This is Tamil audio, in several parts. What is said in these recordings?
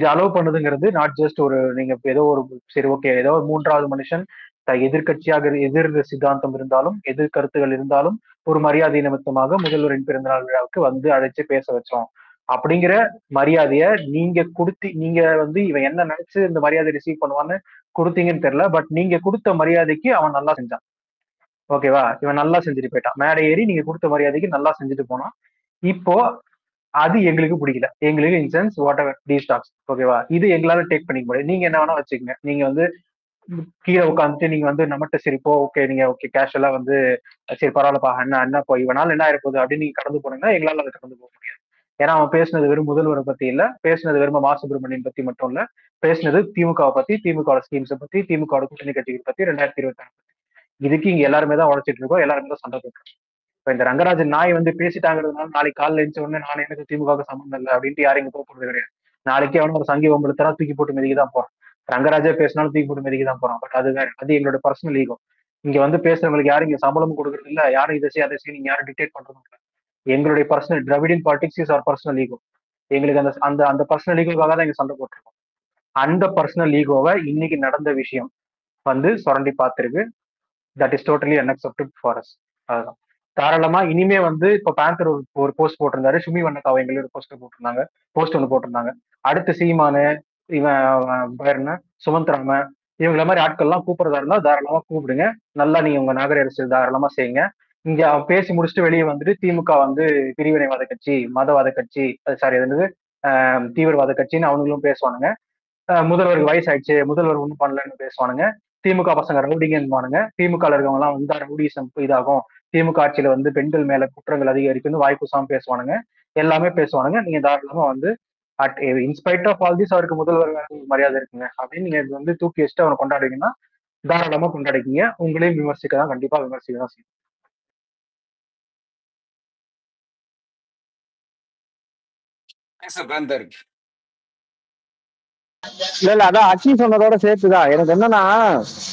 இது அலோவ் பண்ணுதுங்கிறது நாட் ஜஸ்ட் ஒரு நீங்க ஏதோ ஒரு சரி ஓகே ஏதோ ஒரு மூன்றாவது மனுஷன் எதிர்கட்சியாக எதிர் சித்தாந்தம் இருந்தாலும் எதிர் கருத்துகள் இருந்தாலும் ஒரு மரியாதை நிமித்தமாக முதல்வரின் பிறந்தநாள் விழாவுக்கு வந்து அழைச்சு பேச வச்சோம் அப்படிங்கிற மரியாதைய நீங்க கொடுத்து நீங்க வந்து இவன் என்ன நினைச்சு இந்த மரியாதை ரிசீவ் பண்ணுவான்னு கொடுத்தீங்கன்னு தெரியல. பட் நீங்க கொடுத்த மரியாதைக்கு அவன் நல்லா செஞ்சான். ஓகேவா? இவன் நல்லா செஞ்சுட்டு போயிட்டான். மேடை ஏறி நீங்க கொடுத்த மரியாதைக்கு நல்லா செஞ்சுட்டு போனான். இப்போ அது எங்களுக்கு பிடிக்கல. எங்களுக்கு in sense whatever dictates. ஓகேவா? இது எங்களால டேக் பண்ணிக்க முடியாது. நீங்க என்ன வேணா வச்சுக்கோங்க. நீங்க வந்து கீழே உட்காந்துட்டு நீங்க வந்து நம்மகிட்ட சிரிப்போ ஓகே நீங்க ஓகே கேஷுவலா வந்து சரி பரவாயில்லப்பா அண்ணா அண்ணா இப்போ இவனால என்ன ஆயிருப்போகுது அப்படின்னு நீங்க கடந்து போனீங்கன்னா எங்களால அதை கடந்து போக முடியாது. ஏன்னா அவன் பேசுனது வெறும் முதல்வரை பத்தி இல்ல, பேசுனது வெறும் மா சுப்பிரமணியன் பத்தி மட்டும் இல்ல, பேசுனது திமுகவை பத்தி, திமுக ஸ்கீம்ஸை பத்தி, திமுக கூட்டணி கட்சிகள் பத்தி, 2026 இதுக்கு இங்க எல்லாருமே தான் உழைச்சிட்டு இருக்கோம், எல்லாருமே தான் சண்டை போட்டுருக்கோம். இப்ப இந்த ரங்கராஜன் நாய் வந்து பேசிட்டாங்கிறதுனால நாளைக்கு காலைல எழுந்த உடனே நான் எனக்கு திமுக சம்பந்தம் இல்லை அப்படின்ட்டு யாரும் இங்க போறது கிடையாது. நாளைக்கு அவனும் ஒரு சங்கி வம்பளுத்தரா தூக்கி போட்டு மிதிக்க தான் போறான். ரங்கராஜே பேசினாலும் தூக்கி போட்டு மிதிக்க தான் போறான். பட் அது வேற, அது எங்களோட பர்சனல் ஈகோ. இங்க வந்து பேசுறவங்களுக்கு யாரும் இங்க சம்பளமும் கொடுக்கறது இல்ல, யாரும் இதை செய்ய அதை செய்ய நீங்க யாரும் டிக்டேட் பண்றதும் இல்லை. எங்களுடைய personal Dravidian politics is our personal ego. எங்களுக்கு அந்த அந்த அந்த பர்சனல் ஈகோக்காக தான் இங்க சண்டை போட்டிருக்கோம். அந்த பர்சனல் ஈகோவை இன்னைக்கு நடந்த விஷயம் வந்து சுரண்டி பார்த்திருக்கு. That is totally unacceptable for us. அதுதான். தாராளமா இனிமே வந்து இப்ப பேந்தர் ஒரு போஸ்ட் போட்டிருந்தாரு, சுமி வண்ணக்காவை எங்களே ஒரு போஸ்ட் போட்டிருந்தாங்க, போஸ்ட் ஒன்று போட்டிருந்தாங்க. அடுத்து சீமானு, இவன் பேர் என்ன, சுமந்த்ராம, இவங்கள மாதிரி ஆட்கள்லாம் கூப்பிடுறதா இருந்தா தாராளமா கூப்பிடுங்க. நல்லா நீங்க உங்க நாகர அரசியல் தாராளமா செய்யுங்க. இங்க பேசி முடிச்சுட்டு வெளியே வந்துட்டு திமுக வந்து பிரிவினைவாத கட்சி, மதவாத கட்சி, சாரி அது என்னது தீவிரவாத கட்சின்னு அவங்களும் பேசுவானுங்க. முதல்வருக்கு வயசாயிடுச்சு, முதல்வர் ஒன்றும் பண்ணலன்னு பேசுவானுங்க. திமுக பசங்க ரவுடிங்கன்னுவானுங்க. திமுக இருக்கவங்க எல்லாம் வந்து ரவுடிசம் இதாகும், திமுக ஆட்சியில வந்து பெண்கள் மேல குற்றங்கள் அதிகரிக்குன்னு வாய்ப்புசாம பேசுவானுங்க. எல்லாமே பேசுவானுங்க. நீங்க தாராளமா வந்து at in spite of all this அவருக்கு முதல்வர் மரியாதை இருக்குங்க அப்படின்னு நீங்க வந்து தூக்கி வச்சுட்டு அவனை கொண்டாடுவீங்கன்னா தாராளமா கொண்டாடிக்கீங்க. உங்களையும் விமர்சிக்க தான் கண்டிப்பா விமர்சிக்க தான் செய்யும். பேந்தர் இல்ல இல்ல அதான் அச்சி சொன்னதோட சேர்த்துதான் எனக்கு என்னன்னா,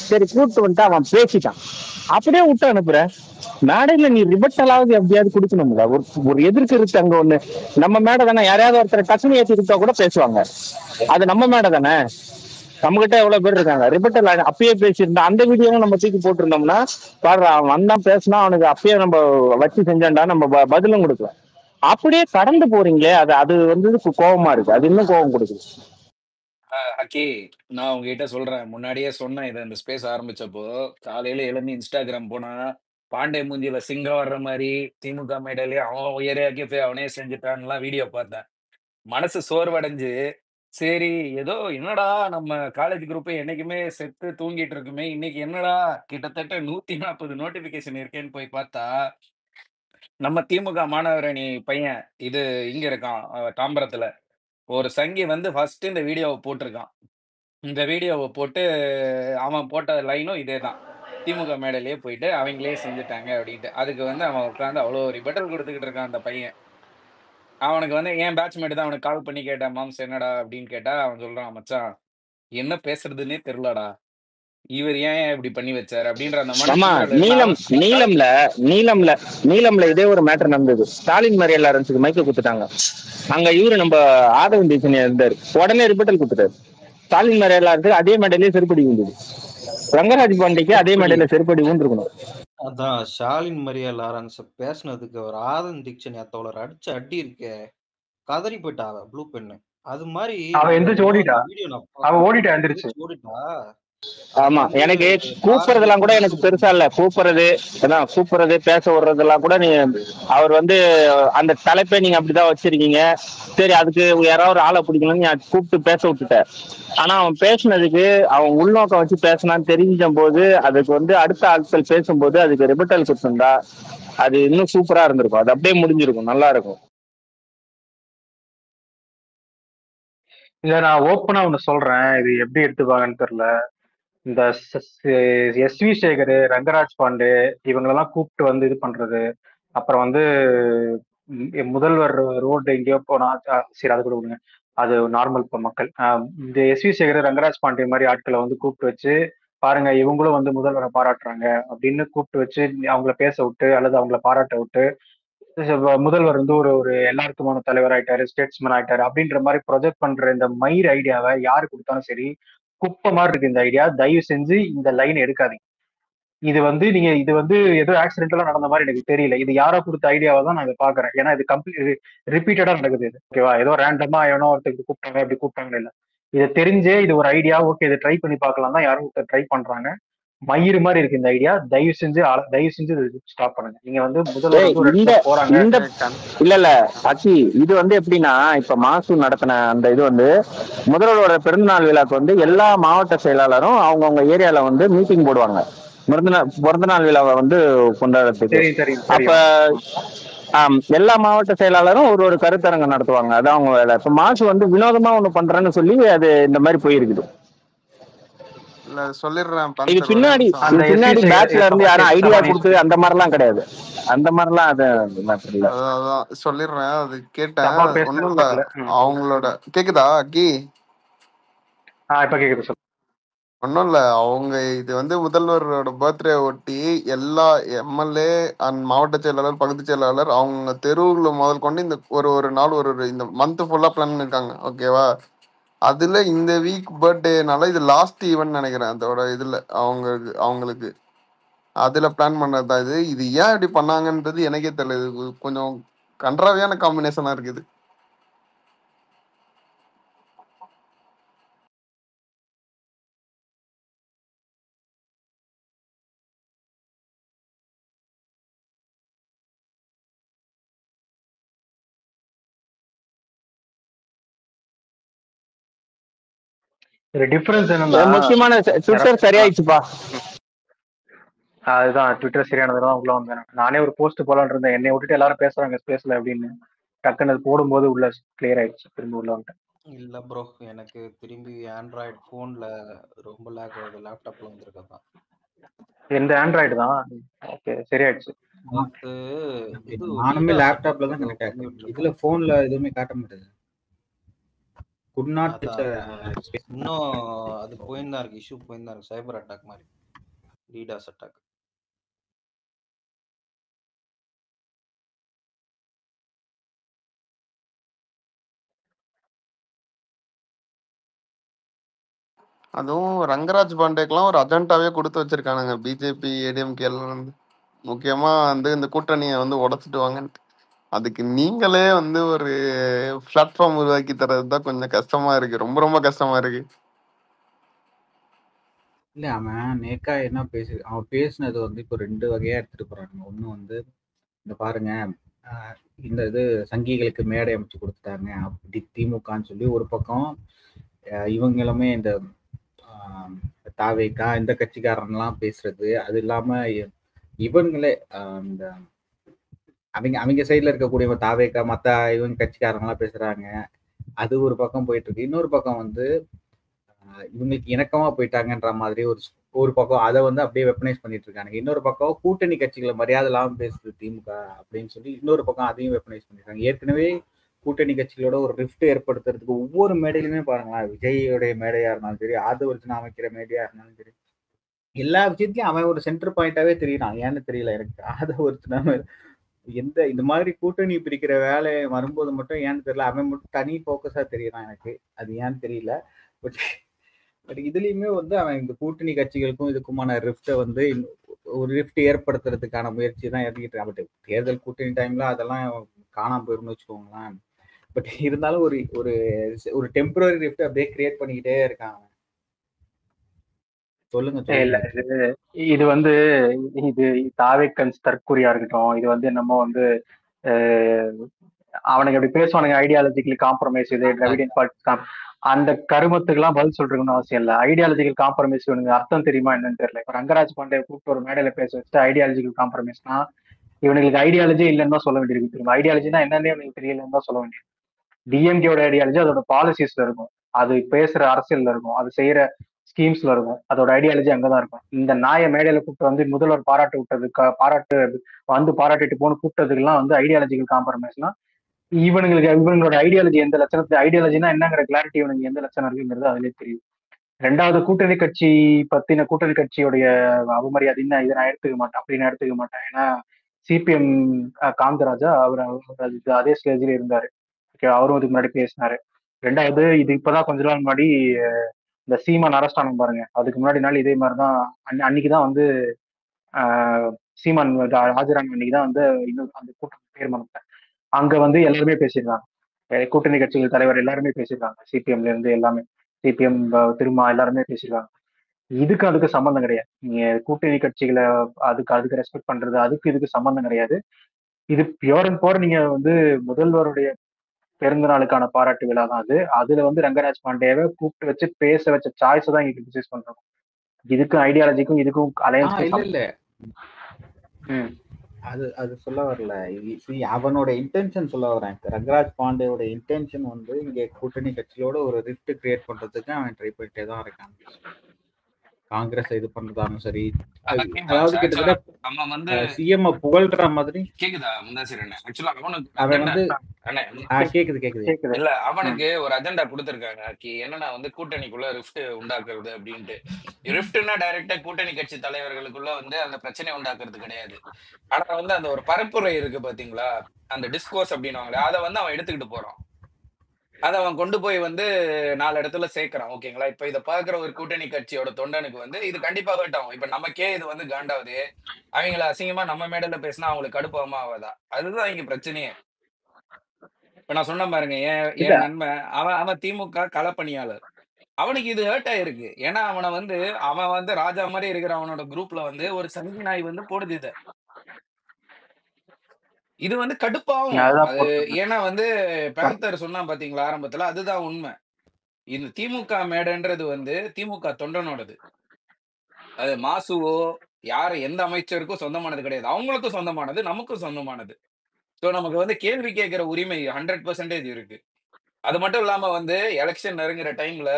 சரி கூட்டு வந்துட்டு அவன் பேசிட்டான், அப்படியே விட்டு அனுப்புற. மேடையில நீ ரிபட்டலாவது எப்படியாவது கொடுக்கணும்ல, ஒரு ஒரு எதிர்கருத்து அங்க ஒண்ணு. நம்ம மேடை தானே, யாரையாவது ஒருத்தர் டக்குனு ஏற்றி கொடுத்தா கூட பேசுவாங்க. அது நம்ம மேடை தானே, நம்ம கிட்ட எவ்வளவு பேர் இருக்காங்க. ரிபட்டல் அப்பயே பேசியிருந்தா அந்த வீடியோவும் நம்ம தூக்கி போட்டிருந்தோம்னா பாரு, அவன் வந்தான் பேசினா அவனுக்கு அப்பயே நம்ம வச்சு செஞ்சான்டா, நம்ம பதிலும் கொடுக்கலாம். அப்படியே கடந்து போறீங்களே, அது அது வந்து கோபமா இருக்கு. அது இன்னும் கோபம் கொடுக்குது. ஹக்கி, நான் உங்ககிட்ட சொல்றேன். முன்னாடியே சொன்னேன் இதை, இந்த ஸ்பேஸ் ஆரம்பிச்சப்போ. காலையில எழுந்து இன்ஸ்டாகிராம் போனா பாண்டே மூஞ்சில சிங்கம் வர்ற மாதிரி திமுக மேடையிலே அவன் உயரையாக்கி போய் அவனே செஞ்சுட்டான்லாம் வீடியோ பார்த்தேன். மனசு சோர்வடைஞ்சு, சரி ஏதோ என்னடா நம்ம காலேஜ் குரூப் என்னைக்குமே செத்து தூங்கிட்டு இருக்குமே, இன்னைக்கு என்னடா கிட்டத்தட்ட 140 நோட்டிபிகேஷன் இருக்கேன்னு போய் பார்த்தா, நம்ம திமுக மாணவரணி பையன் இது இங்க இருக்கான், தாம்பரத்துல ஒரு சங்கி வந்து ஃபர்ஸ்ட் இந்த வீடியோவை போட்டிருக்கான். இந்த வீடியோவை போட்டு அவன் போட்ட லைனும் இதேதான். திமுக மேடையிலேயே போயிட்டு அவங்களே செஞ்சுட்டாங்க அப்படின்ட்டு. அதுக்கு வந்து அவன் உட்காந்து அவ்வளோ ரிபட்டல் கொடுத்துக்கிட்டு இருக்கான் அந்த பையன். அவனுக்கு வந்து என் பேட்ச்மேட் தான் அவனுக்கு கால் பண்ணி கேட்டேன், மாம்ஸ் என்னடா அப்படின்னு கேட்டா அவன் சொல்றான், மச்சான் என்ன பேசுறதுன்னே தெரியலடா, இவர் ஏன் இப்படி பண்ணி வச்சாரு அப்படின்ற அந்த மன ஆமா, குமுறல் இருக்கு. நீலம் நீலம்ல நீலம்ல நீலம்ல இதே ஒரு மேட்டர் நடந்தது. ஸ்டாலின் மறியல் ஆரம்பிச்சுக்கு மைக்க குத்துட்டாங்க. அங்க இவரு நம்ம ஆதவன் தேசன் இருந்தாரு, உடனே ரிப்பட்டல் குத்துட்டாரு. ஸ்டாலின் மறியல் ஆரம்பிச்சு அதே மேடையிலேயே செருப்படி விழுந்தது. ரங்கராஜ் பாண்டிக்கு அதே மேடையில செருப்படி விழுந்துருக்கணும். அதான் ஸ்டாலின் மரியா லாரன்ஸ் பேசுனதுக்கு ஒரு ஆதன் தீக்ஷன் தோழர் அடிச்ச அடி இருக்க, கதறி போயிட்டா அவ ப்ளூ பெண்ணு. அது மாதிரி அவன் எந்திரிச்சு ஓடிட்டா, அவன் ஓடிட்டா எந்திரிச்சு. ஓடிட்டா. ஆமா, எனக்கு கூப்பிடுறதெல்லாம் கூட எனக்கு பெருசா இல்ல. கூப்பிடுறது அதான் கூப்பிடுறது, பேச விடுறதெல்லாம் கூட நீ அவர் வந்து அந்த தலைப்பை நீங்க அப்படிதான் வச்சிருக்கீங்க. சரி, அதுக்கு யாராவது ஒரு ஆளை பிடிக்கணும்னு நீ கூப்பிட்டு பேச விட்டுட்ட. ஆனா அவன் பேசினதுக்கு அவன் உள்நோக்கம் வச்சு பேசினான்னு தெரிஞ்ச போது, அதுக்கு வந்து அடுத்த ஆட்கள் பேசும்போது அதுக்கு ரிபட்டல் கொடுத்திருந்தா அது இன்னும் சூப்பரா இருந்திருக்கும். அது அப்படியே முடிஞ்சிருக்கும், நல்லா இருக்கும். இல்ல நான் ஓப்பனா ஒண்ணு சொல்றேன், இது எப்படி எடுத்துப்பாங்கன்னு தெரியல. இந்த எஸ் வி சேகர், ரங்கராஜ் பாண்டே இவங்களெல்லாம் கூப்பிட்டு வந்து இது பண்றது, அப்புறம் வந்து முதல்வர் ரோடு எங்கேயோ போனா சரி அது கூட விடுங்க, அது நார்மல் இப்போ மக்கள். இந்த எஸ் வி சேகர், ரங்கராஜ் பாண்டே மாதிரி ஆட்களை வந்து கூப்பிட்டு வச்சு பாருங்க இவங்களும் வந்து முதல்வரை பாராட்டுறாங்க அப்படின்னு கூப்பிட்டு வச்சு அவங்கள பேச விட்டு அல்லது அவங்கள பாராட்ட விட்டு முதல்வர் வந்து ஒரு ஒரு எல்லாருக்குமான தலைவர் ஆயிட்டாரு, ஸ்டேட்ஸ்மேன் ஆயிட்டாரு அப்படின்ற மாதிரி ப்ரொஜெக்ட் பண்ற இந்த மயிர் ஐடியாவை யாரு கொடுத்தாலும் சரி, குப்பை மாதிரி இருக்கு இந்த ஐடியா. தயவு செஞ்சு இந்த லைன் எடுக்காதீங்க. இது வந்து ஏதோ ஆக்சிடென்டலா நடந்த மாதிரி எனக்கு தெரியல. இது யாரோ கொடுத்த ஐடியாவை தான் நான் இதை பாக்குறேன். ஏன்னா இது ரிப்பீட்டடா நடக்குது. இது ஓகேவா? ஏதோ ரேண்டமா எவனோ ஒருத்தருக்கு கூப்பிட்டாங்க அப்படி கூப்பிட்டாங்க இல்ல. இதை தெரிஞ்சே இது ஒரு ஐடியா, ஓகே இதை ட்ரை பண்ணி பார்க்கலாம் தான் யாரும் ட்ரை பண்றாங்க. மயிறு மாதிரி இருக்கு இந்த ஐடியா. தயவு செஞ்சு ஸ்டாப் பண்ணுங்க. நீங்க வந்து முதல்வர் வந்து ஒரு இந்த இடத்துல போறாங்க. இந்த இல்ல அச்சி, இது வந்து எப்படின்னா, இப்ப மாசு நடத்தின அந்த இது வந்து முதல்வரோட பிறந்தநாள் விழாக்கு வந்து எல்லா மாவட்ட செயலாளரும் அவங்கவுங்க ஏரியால வந்து மீட்டிங் போடுவாங்க பிறந்தநாள் விழாவை வந்து கொண்டாடுறதுக்கு. தெரியும் தெரியும் அப்ப தெரியும். எல்லா மாவட்ட செயலாளரும் ஒரு ஒரு கருத்தரங்கம் நடத்துவாங்க. அதான் அவங்க வேலை. இப்ப மாசு வந்து வினோதமா ஒண்ணு பண்றேன்னு சொல்லி அது இந்த மாதிரி போயிருக்குது. இல்ல சொல்லிடுறேன் இது பந்தர், ஒரே பின்னாடி நிமிஷம். அந்த பின்னாடி எஸ்சி பேட்ச்ல இருந்து யாரும் ஐடியா சபாநாயகர் கொடுத்து அந்த மாதிரிலாம் கிடையாது. அந்த மாதிரிலாம் அது தெரியல. அதான் சொல்லிடுறேன். அது கேட்டேன். தப்பா ஒண்ணும் இல்ல, பேசல. அவங்களோட கேக்குதா கி? இப்ப கேக்குது சொல்லு. ஒன்றும் இல்லை, அவங்க இது வந்து முதல்வரோட பர்த்டே ஒட்டி எல்லா எம்எல்ஏ அண்ட் மாவட்ட செயலாளர், பகுதி செயலாளர், அவங்க தெருவுல முதல் கொண்டு இந்த ஒரு ஒரு நாள் ஒரு ஒரு இந்த மந்த் ஃபுல்லாக பிளான் பண்ணிருக்காங்க. ஓகேவா? அதில் இந்த வீக் பர்த்டேனால இது லாஸ்ட் ஈவெண்ட் நினைக்கிறேன் அதோட இதில் அவங்களுக்கு அதில் பிளான் பண்ணது தான் இது. இது ஏன் இப்படி பண்ணாங்கன்றது எனக்கே தெரியல. இது கொஞ்சம் கன்றாவியான காம்பினேஷனாக இருக்குது. ஒரு டிஃபரன்ஸ் என்னன்னா, முக்கியமான ட்விட்டர் சரியாயிடுச்சுப்பா. அதுதான் ட்விட்டர் சரியானதுதான் உள்ள வந்தேன். நானே ஒரு போஸ்ட் போலான்னு இருந்தேன், என்னை விட்டுட்டு எல்லாரும் பேசுறாங்க ஸ்பேஸ்ல அப்படின்னு. டக்குன்னு அது போடும்போது உள்ள கிளியர் ஆயிடுச்சு, திரும்ப உள்ள வந்துட்டேன். இல்ல ப்ரோ, எனக்கு திரும்பி ஆண்ட்ராய்டு போன்ல ரொம்ப லேக் ஆகுது. லேப்டாப்ல வந்திருக்கதான். எந்த ஆண்ட்ராய்டு தான்? ஓகே, சரியாயிடுச்சு. இது நானுமே லேப்டாப்ல தான் கனெக்ட் ஆகும். இதுல போன்ல எதுவுமே காட்ட மாட்டேது. குட் நாட் இன்னும் அது போயிருந்தா இருக்கு, இஷ்யூ போயிருந்தா இருக்கு. சைபர் அட்டாக் மாதிரி, டிடாஸ் அட்டாக். அதுவும் ரங்கராஜ் பாண்டேக்கெல்லாம் ஒரு அஜெண்டாவே கொடுத்து வச்சிருக்கானுங்க பிஜேபி ஏடிஎம்கே எல்லாம் வந்து. முக்கியமா வந்து இந்த கூட்டணியை வந்து உடைச்சிட்டு வாங்கன்ட்டு. அதுக்கு நீங்களே வந்து ஒரு பிளாட்ஃபார்ம் உருவாக்கி தர்றது தான் கொஞ்சம் கஷ்டமா இருக்கு, ரொம்ப ரொம்ப கஷ்டமா இருக்கு. இல்ல, அவன் நேக்கா என்ன அவன் பேசினது வந்து இப்போ 2 வகையா எடுத்துட்டு போறாங்க. ஒண்ணு வந்து இந்த பாருங்க, இந்த இது சங்கிகளுக்கு மேடை அமைச்சு கொடுத்துட்டாங்க அப்படி திமுகன்னு சொல்லி ஒரு பக்கம், இவங்களுமே இந்த தாவேக்கா இந்த கட்சிக்காரன்லாம் பேசுறது. அது இல்லாம இவங்களே இந்த அவங்க சைட்ல இருக்கக்கூடிய தாவேக்கா மத்த இவங்க கட்சிக்காரங்களாம் பேசுறாங்க. அது ஒரு பக்கம் போயிட்டு இருக்கு. இன்னொரு பக்கம் வந்து இவங்களுக்கு இணக்கமா போயிட்டாங்கன்ற மாதிரி ஒரு பக்கம் அதை வந்து அப்படியே வெப்பனைஸ் பண்ணிட்டு இருக்காங்க. இன்னொரு பக்கம் கூட்டணி கட்சிகளை மரியாதை இல்லாம பேசுது திமுக அப்படின்னு சொல்லி இன்னொரு பக்கம் அதையும் வெப்பனைஸ் பண்ணிருக்காங்க. ஏற்கனவே கூட்டணி கட்சிகளோட ஒரு ரிஃப்ட் ஏற்படுத்துறதுக்கு ஒவ்வொரு மேடையிலுமே பாருங்களேன், விஜயோடைய மேடையா இருந்தாலும் சரி, ஆதவர்ஜுனா அமைக்கிற மேடையா இருந்தாலும் சரி, எல்லா விஷயத்திலயும் அவன் ஒரு சென்டர் பாயிண்டாவே தெரியறான். ஏன்னு தெரியல எனக்கு. ஆதவர்ஜுனா இந்த மாதிரி கூட்டணி பிரிக்கிற வேலை வரும்போது மட்டும் ஏன்னு தெரியல, அவன் மட்டும் தனி போக்கஸா தெரியறான் எனக்கு. அது ஏன்னு தெரியல. பட் இதுலயுமே வந்து அவன் இந்த கூட்டணி கட்சிகளுக்கும் இதுக்குமான ரிஃப்டை வந்து ஒரு ரிஃப்ட் ஏற்படுத்துறதுக்கான முயற்சி தான் இறங்கிட்டு இருக்கான். பட் தேர்தல் கூட்டணி டைம்ல அதெல்லாம் காணாம போயிரும்னு வச்சுக்கோங்களேன். பட் இருந்தாலும் ஒரு ஒரு ஒரு டெம்பரரி ரிஃப்ட் அப்படியே கிரியேட் பண்ணிக்கிட்டே இருக்காங்க. சொல்லுங்க. இல்ல, இது வந்து இது தாவேக்கன்ஸ் தற்கூரியா இருக்கட்டும், இது வந்து நம்ம வந்து அவனுக்கு எப்படி பேசுவானுங்க, ஐடியாலஜிக்கலி காம்ப்ரமைஸ், இது டிராவிடியன் பாலிடிக்ஸ், அந்த கருமத்துக்குலாம் பதில் சொல்றதுன்னு அவசியம் இல்லை. ஐடியாலஜிக்கல் காம்ப்ரமைஸ் இவனுக்கு அர்த்தம் தெரியுமா என்னன்னு தெரியல. இப்போ ரங்கராஜ் பாண்டே கூப்பிட்டு ஒரு மேடையில பேச வச்சுட்டு ஐடியாலஜிக்கல் காம்ப்ரமைஸ்னா இவனுக்கு ஐடியாலஜி இல்லைன்னு தான் சொல்ல வேண்டியிருக்கு. திரும்ப ஐடியாலஜினா என்னன்னே இவனுக்கு தெரியலன்னு தான் சொல்ல வேண்டியது. டிஎம்கேயோட ஐடியாலஜி அதோட பாலிசிஸ்ல இருக்கும், அது பேசுற அரசியல்ல இருக்கும், அது செய்யற ஸ்கீம்ஸ்ல இருக்கும், அதோட ஐடியாலஜி அங்கதான் இருக்கும். இந்த நாயை மேடையில கூப்பிட்டு வந்து முதல்வர் பாராட்டு விட்டதுக்கு பாராட்டிட்டு போன கூப்பிட்டதுக்கெல்லாம் வந்து ஐடியாலஜிக்கல் காம்ப்ரமைஸ்னா இவங்களோட ஐடியாலஜி எந்த லட்சணத்து ஐடியாலஜினா என்னங்கிற கிளாரிட்டி இவனுக்கு எந்த லட்சணம் இருக்குங்கிறது அதுலேயே தெரியும். ரெண்டாவது, கூட்டணி கட்சி பத்தின கூட்டணி கட்சியுடைய அவமரியாதைன்னு இதை நான் எடுத்துக்க மாட்டேன், அப்படி நான் எடுத்துக்க மாட்டேன். ஏன்னா சிபிஎம் காந்தராஜா அவர் அதே ஸ்டேஜ்ல இருந்தாரு. ஓகே, அவரும் இதுக்கு முன்னாடி பேசினாரு. ரெண்டாவது, இது இப்பதான் கொஞ்ச நாள் முன்னாடி இந்த சீமான் அரெஸ்ட் ஆனோம் பாருங்க, அதுக்கு முன்னாடி நாள் இதே மாதிரிதான். அன்னைக்குதான் வந்து சீமான் ராஜராமன் அன்னைக்கு தான் வந்து இன்னும் அந்த கூட்டம் பேர் மறந்துட்டேன். அங்க வந்து எல்லாருமே பேசியிருக்காங்க, கூட்டணி கட்சிகள் தலைவர் எல்லாருமே பேசியிருக்காங்க, சிபிஎம்ல இருந்து எல்லாமே, சிபிஎம் திருமா எல்லாருமே பேசியிருக்காங்க. அதுக்கு சம்பந்தம் கிடையாது. நீங்க கூட்டணி கட்சிகளை அதுக்கு ரெஸ்பெக்ட் பண்றது, இதுக்கு சம்பந்தம் கிடையாது. இது பியோர் அண்ட் போர் நீங்க வந்து முதல்வருடைய பிறந்த நாளுக்கான பாராட்டு விழா தான் அது. அதுல வந்து ரங்கராஜ் பாண்டேவை கூப்பிட்டு வச்சு பேச வச்ச சாய்ஸ் தான் இங்க கிரிட்டிசைஸ் பண்றோம். இதுக்கும் ஐடியாலஜிக்கும் இதுக்கும் அலையன்ஸ்க்கும் இல்ல அது சொல்ல வரல. அவனோட இன்டென்ஷன் சொல்ல வரேன். ரங்கராஜ் பாண்டேயோட இன்டென்ஷன் வந்து இங்க கூட்டணி கட்சியோட ஒரு ரிஃப்ட் கிரியேட் பண்றதுக்கு அவன் ட்ரை பண்ணிட்டே தான் இருக்கான். காங்கிரஸ் இது பண்றதாலும் சரி, அதாவது கிட்டத்தட்ட சிஎம் புகழ்ற மாதிரி. கேக்குதா முந்தாசிர் அண்ணா? ஆக்சுவலா அவன் வந்து கேக்குது இல்ல, அவனுக்கு ஒரு அஜெண்டா கொடுத்திருக்காங்க என்னன்னா வந்து கூட்டணிக்குள்ள ரிஃப்ட் உண்டாக்குறது அப்படின்ட்டு. ரிஃப்ட்னா டைரக்டா கூட்டணி கட்சி தலைவர்களுக்குள்ள வந்து அந்த பிரச்சனை உண்டாக்குறது கிடையாது. ஆனா வந்து அந்த ஒரு பரப்புரை இருக்கு பாத்தீங்களா, அந்த டிஸ்கோர்ஸ் அப்படின்னுவாங்களே, அதை வந்து அவன் எடுத்துக்கிட்டு போறான். அதை அவன் கொண்டு போய் வந்து 4 இடத்துல சேர்க்கிறான். ஓகேங்களா? இப்ப இதை பாக்குற ஒரு கூட்டணி கட்சியோட தொண்டனுக்கு வந்து இது கண்டிப்பா ஹர்ட் ஆகும். இப்ப நமக்கே இது வந்து காண்டாவது, அவங்கள அசிங்கமா நம்ம மேடையில பேசினா அவங்களுக்கு கடுப்பாம ஆகாதா? அதுதான் இங்க பிரச்சனையே. இப்ப நான் சொன்ன பாருங்க, என் நன்மை அவன் திமுக களப்பணியாளர். அவனுக்கு இது ஹர்ட் ஆயிருக்கு. ஏன்னா அவன் வந்து ராஜா மாதிரி இருக்கிற அவனோட குரூப்ல வந்து ஒரு சங்கி நாய் வந்து போடுது இதை. இது வந்து கடுப்பாகும். அது ஏன்னா வந்து பேந்தர் சொன்னா பாத்தீங்களா ஆரம்பத்துல, அதுதான் உண்மை. இந்த திமுக மேடைன்றது வந்து திமுக தொண்டனோடது. அது மாசுவோ எந்த அமைச்சருக்கும் சொந்தமானது கிடையாது. அவங்களுக்கும் சொந்தமானது, நமக்கும் சொந்தமானது. சோ நமக்கு வந்து கேள்வி கேட்கிற உரிமை 100% இருக்கு. அது மட்டும் இல்லாம வந்து எலெக்ஷன் நெருங்குற டைம்ல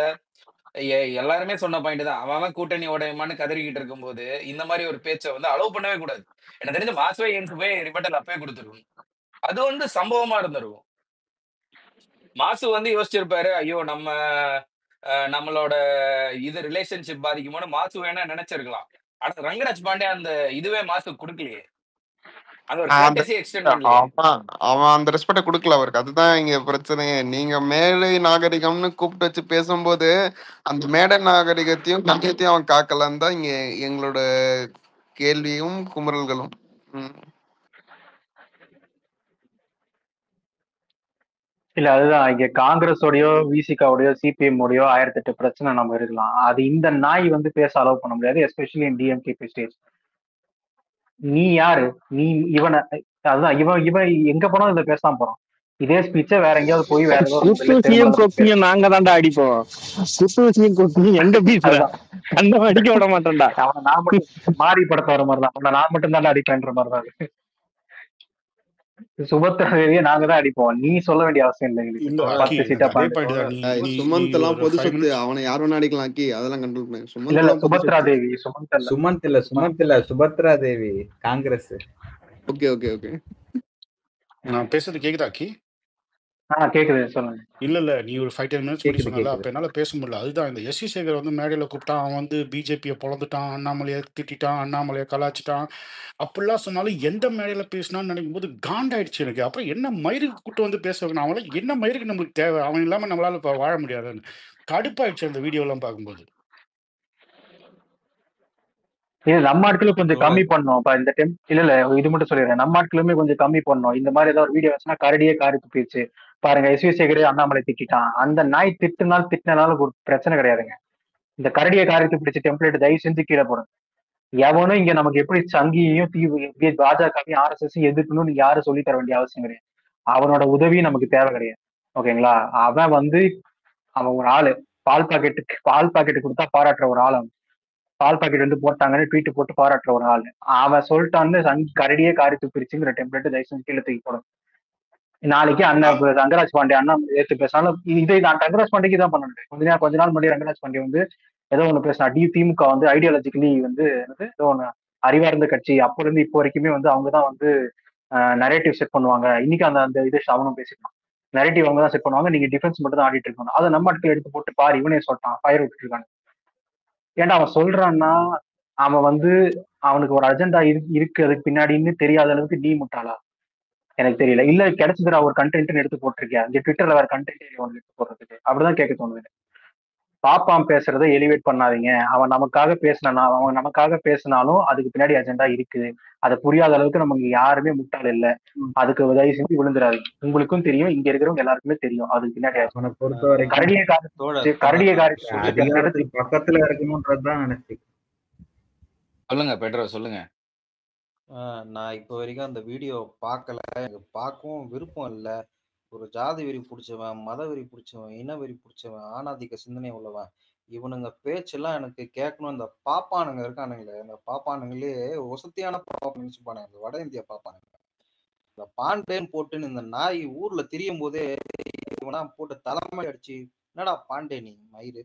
எல்லாருமே சொன்ன பாயிண்ட் தான், அவன் கூட்டணி உடையமான்னு கதறிக்கிட்டு இருக்கும்போது இந்த மாதிரி ஒரு பேச்சை வந்து அலோவ் பண்ணவே கூடாது. எனக்கு தெரிஞ்ச மாசுவே எனக்கு போய் ரிபட்டல் அப்பவே கொடுத்துருக்கணும். அது வந்து சம்பவமா இருந்திருக்கும். மாசு வந்து யோசிச்சிருப்பாரு, ஐயோ நம்மளோட இது ரிலேஷன்ஷிப் பாதிக்குமோன்னு மாசு வேணா நினைச்சிருக்கலாம். ஆனா ரங்கராஜ் பாண்டே அந்த இதுவே மாசு கொடுக்கலையே, அந்த ஒரு courtesy extend பண்ணலையே. அவன் அந்த ரெஸ்பெக்ட கொடுக்கல அவருக்கு. அதுதான் இங்க பிரச்சனையே. நீங்க மேடை நாகரிகம்னு கூப்பிட்டு வச்சு பேசும்போது அந்த மேடை நாகரிகத்தையும் கண்ணியத்தையும் அவன் காக்கலன்னு தான் இங்க எங்களோட கேள்வியும் குமுறல்களும். இல்ல, அதுதான் இங்க காங்கிரஸோடயோ விசிகாவோடயோ சிபிஎம் உடையோ 1008 பிரச்சனை நம்ம இருக்கலாம். அது இந்த நாய் வந்து பேச அலோவ் பண்ண முடியாது, எஸ்பெஷலி இன் டிஎம்கே ஸ்டேஜ். நீ யாரு? நீ இவனை அதுதான் இவன் எங்க போனாலும் இதை பேசாம போறான். இதே ஸ்பீச்ச வேற எங்கேயாவது போய் வேற ஏதாவது நாங்க தான்டா அடிப்போம். எங்க பேசுற அந்த அடிக்க விட மாட்டேன்டா. அவனை நான் மட்டும் மாறி படத்த வர மாதிரிதான், அவனை நான் மட்டும் தான்டா அடிப்பேன்ற மாதிரிதான். சுபத்ரா தேவியை நாங்க தான் அடிப்போம், நீ சொல்ல வேண்டிய அவசியம் இல்லை எங்களுக்கு. சுமந்த் எல்லாம் பொது சொத்து, அவனை யார் வேணா அடிக்கலாம். அதெல்லாம் கண்ட்ரோல் பண்ணு. சுபத்ரா தேவி, சுமந்த் இல்ல Subhadra Devi, Congress. Okay okay okay. நான் பேசுறது கேக்குதா கி? கேக்குது, சொல்லுங்க. இல்ல நீ ஒரு 5-10 மினிட்ஸ் சொன்னல, அப்ப என்னால பேச முடியல. அதுதான் இந்த எஸ்சி சேகர் வந்து மேடையில கூப்பிட்டான், அவன் வந்து பிஜேபியை பொழந்துட்டான், அண்ணாமலையை திட்டான், அண்ணாமலையை கலாச்சிட்டான் அப்படிலாம் சொன்னாலும் எந்த மேடையில பேசினான்னு நினைக்கும் போது காண்டாயிடுச்சு எனக்கு. அப்புறம் என்ன மயிருக்கு கூட்டு வந்து பேச வைக்கணும்? அவங்கள என்ன மயிருக்கு நம்மளுக்கு தேவை? அவன் இல்லாம நம்மளால இப்ப வாழ முடியாதுன்னு கடுப்பாயிடுச்சு அந்த வீடியோ எல்லாம் பார்க்கும்போது. இது நம்ம ஆட்களை கொஞ்சம் கம்மி பண்ணோம் இந்த டைம். இல்ல இது மட்டும் சொல்லிடுறேன், நம்ம ஆட்களுமே கொஞ்சம் கம்மி பண்ணோம். இந்த மாதிரி ஏதாவது ஒரு வீடியோ வச்சுன்னா கரடியே காரி துப்பிடுச்சு பாருங்க, எஸ்வி சேகரே அண்ணாமலை திட்டான். அந்த நாய் திட்டினாலும் ஒரு பிரச்சனை கிடையாதுங்க. இந்த கரடியை காரி துப்பிடிச்சு டெம்ப்ளேட் தயவு செஞ்சு கீழே போடுங்க. எவனும் இங்க நமக்கு எப்படி சங்கியையும் பாஜகவையும் RSS எதிர்க்கணும்னு யாரும் சொல்லி தர வேண்டிய அவசியம் கிடையாது. அவனோட உதவியும் நமக்கு தேவை கிடையாது. ஓகேங்களா? அவன் ஒரு ஆளு, பால் பாக்கெட்டு கொடுத்தா பாராட்டுற ஒரு ஆள். அவன் பால் பாக்கெட் வந்து போட்டாங்கன்னு ட்வீட் போட்டு பாராட்டுற ஒரு ஆள். அவன் சொல்லிட்டான்னு கரடியே காரி துப்பிருச்சுங்கிற டெம்ப்ளேட் தயவுசெய்து கீழே தூக்கி போடும். நாளைக்கு ரங்கராஜ் பாண்டே அண்ணா ஏத்து பேசினாலும் இதை நான் ரங்கராஜ் பாண்டேக்கு தான் பண்ணேன். கொஞ்ச நாள் முன்னாடி ரங்கராஜ் பாண்டே வந்து ஏதோ ஒண்ணு பேசினா, திமுக வந்து ஐடியாலஜிக்கலி வந்து ஏதோ ஒண்ணு அறிவார்ந்த கட்சி, அப்போ இருந்து இப்போ வரைக்குமே வந்து அவங்கதான் வந்து நரேட்டிவ் செட் பண்ணுவாங்க. இன்னைக்கு அந்த இது அவனும் பேசிக்கலாம், நரேட்டிவ் அவங்க தான் செட் பண்ணுவாங்க, நீங்க டிஃபென்ஸ் மட்டும் தான் ஆடிட்டு இருக்கணும். அதை நம்ம இடத்துல எடுத்து போட்டு பாரு, இவனே சொல்லிட்டான், ஃபயர் விட்டுட்டு இருக்காங்க. ஏன்டா அவன் சொல்றான்னா அவன் வந்து அவனுக்கு ஒரு அஜெண்டா இருக்கு அதுக்கு பின்னாடின்னு தெரியாத அளவுக்கு நீ முட்டாளா? எனக்கு தெரியல. இல்ல கிடைச்சதுடா ஒரு கண்டென்ட்னு எடுத்து போட்டிருக்கியா? இங்க ட்விட்டர்ல வேற கண்டென்ட் ஒன்று எடுத்து போடுறதுக்கு அப்படிதான் கேட்க தோணுது. பாப்பான் பேசுறதை எலிவேட் பண்ணாதீங்க. அவன் நமக்காக பேசினாலும் அதுக்கு பின்னாடி அஜெண்டா இருக்குது. அதை புரியாத அளவுக்கு நமக்கு யாருமே முட்டாள் இல்ல. அதுக்கு தயவு செஞ்சு விழுந்துடாதீங்க. உங்களுக்கும் தெரியும், இங்க இருக்கிறவங்க எல்லாருக்குமே தெரியும் அதுக்கு பின்னாடி அவனை பொறுத்த வரைக்கும் கரடியை தோழர் கரடியை நான் காரி சொல்லிட்டேன். அதிகாரத்துக்கு பக்கத்துல இருக்கணும்ன்றதுதான் நினைச்சு. சொல்லுங்க பெட்ரோ, சொல்லுங்க. நான் இப்போ வரைக்கும் அந்த வீடியோ பார்க்கல, எனக்கு பார்க்கவும் விருப்பம் இல்லை. ஒரு ஜாதி வெறி பிடிச்சவன், மத வெறி பிடிச்சவன், இன வெறி பிடிச்சவன், ஆணாதிக்க சிந்தனை உள்ளவன், இவனுங்க பேச்செல்லாம் எனக்கு கேட்கணும். இந்த பாப்பானுங்க இருக்கானுங்களே, இந்த பாப்பானுங்களே வசதியான பாப்பா நினைச்சுப்பானுங்க, இந்த வட இந்தியா பாப்பானுங்க. இந்த பாண்டேன்னு போட்டுன்னு இந்த நாய் ஊர்ல திரியும் போதே இவனா போட்டு தலைமை அடிச்சு, என்னடா பாண்டே நீ மயிறு,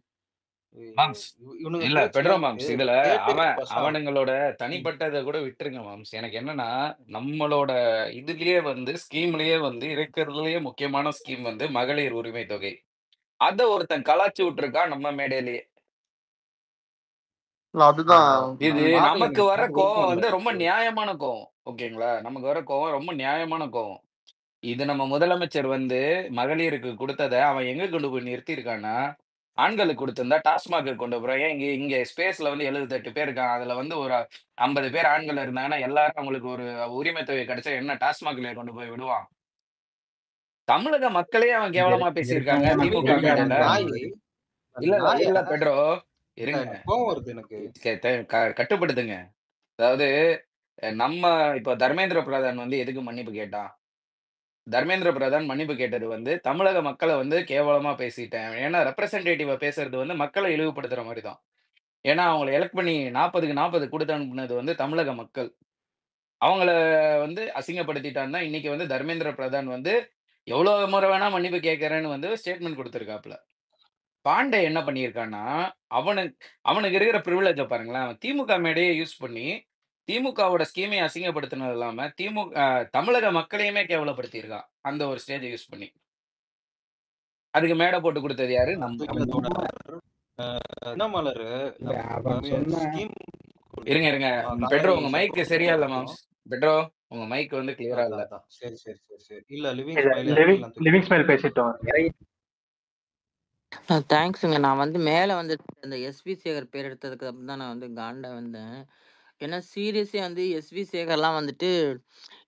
மாம்ஸ் இவனுங்க இல்ல பெட்ரோ பேச்செல்லாம் மாம்ஸ், எனக்கு இதுல கேட்டே அவனுங்களோட தனிப்பட்டதை கூட விட்டுருங்க மாம்ஸ். எனக்கு என்னன்னா, நம்மளோட இதுலயே ஸ்கீம்லயே இருக்கிறதுலயே முக்கியமான ஸ்கீம் மகளிர் உரிமை தொகை. அத ஒருத்தன் கலாய்ச்சி விட்டுருக்கான் நம்ம மேடையிலேயே. இல்ல அதுதான் இது நான் பார்க்கல, நமக்கு எனக்கு வர பார்க்க விருப்பம் கோவம் இல்லை. ரொம்ப நியாயமான கோவம். ஓகேங்களா? நமக்கு வர கோவம் ரொம்ப நியாயமான கோவம். இது நம்ம முதலமைச்சர் மகளிருக்கு குடுத்தத அவன் எங்க கொண்டு போய் நிறுத்தியிருக்கான்னா, ஆண்களுக்கு குடுத்திருந்தா டாஸ்மாக்கு கொண்டு போறான். ஏன் இங்க இங்க ஸ்பேஸ்ல 78 பேர் இருக்காங்க. அதுல ஒரு 50 பேர் ஆண்கள் இருந்தாங்கன்னா, எல்லாரும் அவங்களுக்கு ஒரு உரிமை தொகை கிடைச்சா என்ன டாஸ்மாக்லயா கொண்டு போய் விடுவான்? தமிழக மக்களே அவன் இங்க கேவலமா இங்க பேசியிருக்காங்க இருக்கவங்க இல்ல, திமுக மக்களுக்கு இந்த மேடையில. அவன் நாய் இல்ல, இல்ல, நாய இல்ல பெட்ரோ. இல்ல, இருங்க. எனக்கு கோவம் வருது எனக்கு. கட்டுப்படுத்துங்க. அதாவது நம்ம இப்ப தர்மேந்திர பிரதான் எதுக்கு மன்னிப்பு கேட்டான்? தர்மேந்திர பிரதான் மன்னிப்பு கேட்டது தமிழக மக்கள கேவலமா பேசிட்டேன். ஏன்னா ரெப்ரசன்டேட்டிவா பேசுறது மக்களை இழிவுபடுத்துற மாரி தான். ஏன்னா அவங்கள எலக்ட் பண்ணி 40க்கு 40 குடுத்து அனுப்புனது தமிழக மக்கள். அவங்கள அசிங்கப்படுத்திட்டான் தான் இன்னைக்கு தர்மேந்திர பிரதான் எவ்வளோ முறை வேணா மன்னிப்பு கேட்கிறேன்னு ஸ்டேட்மெண்ட் குடுத்திருக்காப்ல. பாண்டே என்ன பண்ணியிருக்கான்னா, அவனுக்கு இருக்கிற பிரிவிலேஜ பாருங்களேன். அவன் திமுக மேடையே யூஸ் பண்ணி, திமுகவோட ஸ்கீமையும் அசிங்கப்படுத்தினது இல்லாம, தமிழக மக்களையுமே கேவலப்படுத்தியிருக்கான். அந்த ஒரு ஸ்டேஜ யூஸ் பண்ணி. அதுக்கு மேடை போட்டு குடுத்தது யாரு? அது இல்ல தோழர், தினமலர் இல்ல, அவன் சொன்ன ஸ்கீம் இருங்க, இருங்க. பெட்ரோ உங்க மைக் சரியா இல்ல மாம்ஸ். பெட்ரோ உங்க மைக் கிளியரா இல்ல. அதான் சரி சரி சரி சரி இல்ல லிவிங் ஸ்மைல் லிவிங் ஸ்மைல் பேசிட்டோம். நிறைய தேங்க்ஸுங்க. நான் மேல இந்த எஸ்வி சேகர் பேர் எடுத்ததுக்கு அப்புறம் தான் நான் காண்டா வந்தேன். ஏன்னா சீரியஸே எஸ்வி சேகர்லாம்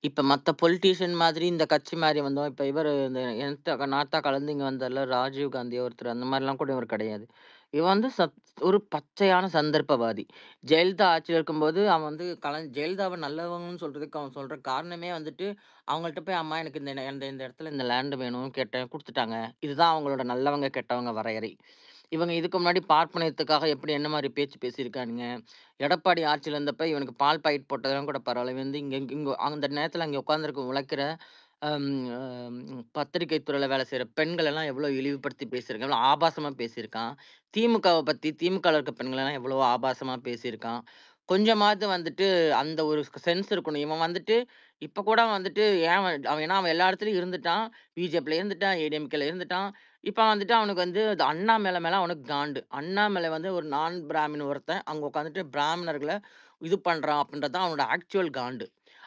இப்ப மத்த பொலிட்டீஷியன் மாதிரி இந்த கட்சி மாரி வந்தோம். இப்ப இந்த நார்த்தாக்கால இருந்து இங்க வந்தார்ல ராஜீவ் காந்தி ஒருத்தர், அந்த மாரிலாம் கூட இவர் கிடையாது. இவன் ஒரு பச்சையான சந்தர்ப்பவாதி. ஜெயலலிதா ஆட்சியில இருக்கும்போது அவன் ஜெயலலிதாவ நல்லவங்கன்னு சொல்றதுக்கு அவன் சொல்ற காரணமே அவங்கள்ட்ட போய் அம்மா எனக்கு இந்த இடத்துல இந்த லேண்ட் வேணும்னு கேட்டேன், குடுத்துட்டாங்க. இதுதான் அவங்களோட நல்லவங்க, கெட்டவங்க வரையறை. இவங்க இதுக்கு முன்னாடி பார்ப்பனியத்துக்காக எப்படி என்ன மாரி பேச்சு பேசியிருக்கானுங்க. எடப்பாடி ஆட்சியில இருந்தப்ப இவனுக்கு பால் பாக்கெட் போட்டதெல்லாம் கூட பரவால்ல. இவன் இங்க இங்க அந்த நேரத்துல அங்க உட்கார்ந்திருக்க உழைக்கிற அம் பத்திரிகை துறையில வேலை செய்ற பெண்கள் எல்லாம் எவ்வளோ இழிவுபடுத்தி பேசியிருக்கான். எவ்வளோ ஆபாசமா பேசியிருக்கான். திமுகவ பத்தி, திமுகல இருக்க பெண்களெல்லாம் எவ்வளவோ ஆபாசமா பேசியிருக்கான். கொஞ்சமாவது அந்த ஒரு சென்ஸ் இருக்கணும். இவன் இப்ப கூட ஏன் ஏன்னா அவன் எல்லா இடத்துலயும் இருந்துட்டான். பிஜேபில இருந்துட்டான், ஏடிஎம்கேல இருந்துட்டான். இப்ப அவனுக்கு அது அண்ணா மேல அவனுக்கு காண்டு. அண்ணாமலை ஒரு நான் பிராமின் ஒருத்தன் அங்க உட்காந்துட்டு பிராமணர்கள இது பண்றான் அப்படின்றது தான் அவனோட ஆக்சுவல் காண்டு.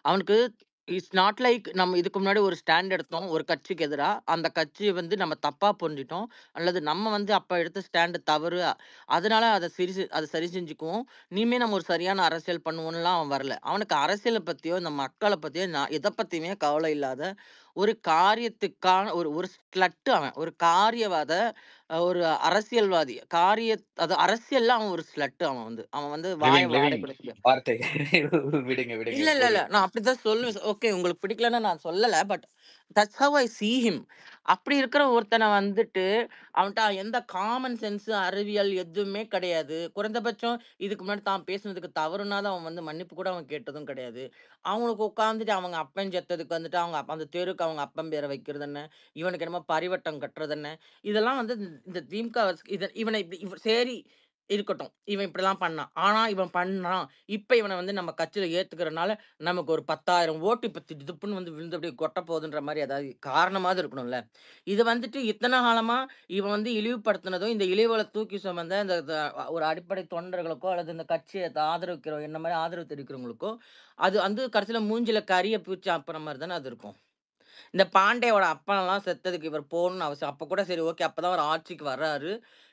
அவனுக்கு இட்ஸ் நாட் லைக் நம்ம இதுக்கு முன்னாடி ஒரு ஸ்டாண்ட் எடுத்தோம் ஒரு கட்சிக்கு எதிரா. அந்த கட்சிய நம்ம தப்பா புரிஞ்சுட்டோம். அல்லது நம்ம அப்ப எடுத்த ஸ்டாண்ட் தவறு. அதனால அத சரி செஞ்சுக்குவோம். இனிமே நம்ம ஒரு சரியான அரசியல் பண்ணுவோம்லாம் அவன் வரல. அவனுக்கு அரசியல பத்தியோ, இந்த மக்கள பத்தியோ எத பத்தியுமே கவலை இல்லாத ஒரு காரியத்துக்கான ஒரு ஒரு ஸ்லட்டு அவன். ஒரு காரியவாத ஒரு அரசியல்வாதி. அது அரசியல்ல அவன் ஒரு ஸ்லட்டு அவன் அவன் வாய லிவிங், வாடை லிவிங். குடுக்க வார்த்தை விடுங்க, விடுங்க. இல்ல. புரியுது. நான் அப்படிதான் சொல்லுவேன். ஓகே உங்களுக்கு பிடிக்கலன்னா நான் சொல்லல. But that's how I sea him. அப்படி இருக்கிற ஒருத்தன அவன்ட்ட எந்த காமன் சென்ஸ், அறிவியல் எதுவுமே கிடையாது. குறைந்தபட்சம் இதுக்கு முன்னாடி தான் பேசுனதுக்கு தவறுனாலும் அவன் மன்னிப்பு கூட அவன் கேட்டதும் கிடையாது. அவங்களுக்கு உட்கார்ந்துட்டு அவங்க அப்பன் செத்ததுக்கு அவங்க அந்த தெருக்கு அவங்க அப்பன் பேர வைக்கிறது என்ன? இவனுக்கு என்னமோ பரிவட்டம் கட்டுறது என்ன? இதெல்லாம் இந்த திமுக இவனை இப்படி சரி இருக்கட்டும். இவன் இப்படிலாம் பண்ணான். ஆனா, இவன் பண்ணான். இப்ப இவன வந்து நம்ம கட்சியில ஏத்துக்கிறனால, நமக்கு ஒரு 10,000 ஓட்டு இப்ப திடுதிப்புன்னு வந்து விழுந்து அப்படியே கொட்ட போகுதுன்ற மாரி ஏதாவது காரணமாவது இருக்கணும்ல. இது வந்துட்டு இத்தன காலமா இவன் வந்து இழிவுபடுத்தினதும், இந்த இழிவுகள தூக்கி சுமந்த இந்த ஒரு அடிப்படை தொண்டர்களுக்கோ, அல்லது இந்த கட்சிய ஆதரிக்கிற என்ன மாரி ஆதரவு தெரிவிக்கிறவங்களுக்கோ, அது வந்து கடைசியில மூஞ்சில கரிய பூசி அப்புற மாரி தானே அது இருக்கும். இந்த பாண்டேயோட அப்பன்லாம் செத்ததுக்கு இவர் போகணும்னு அவசியம். அப்ப கூட சரி ஓகே. அப்பதான் அவர் ஆட்சிக்கு வர்றாரு.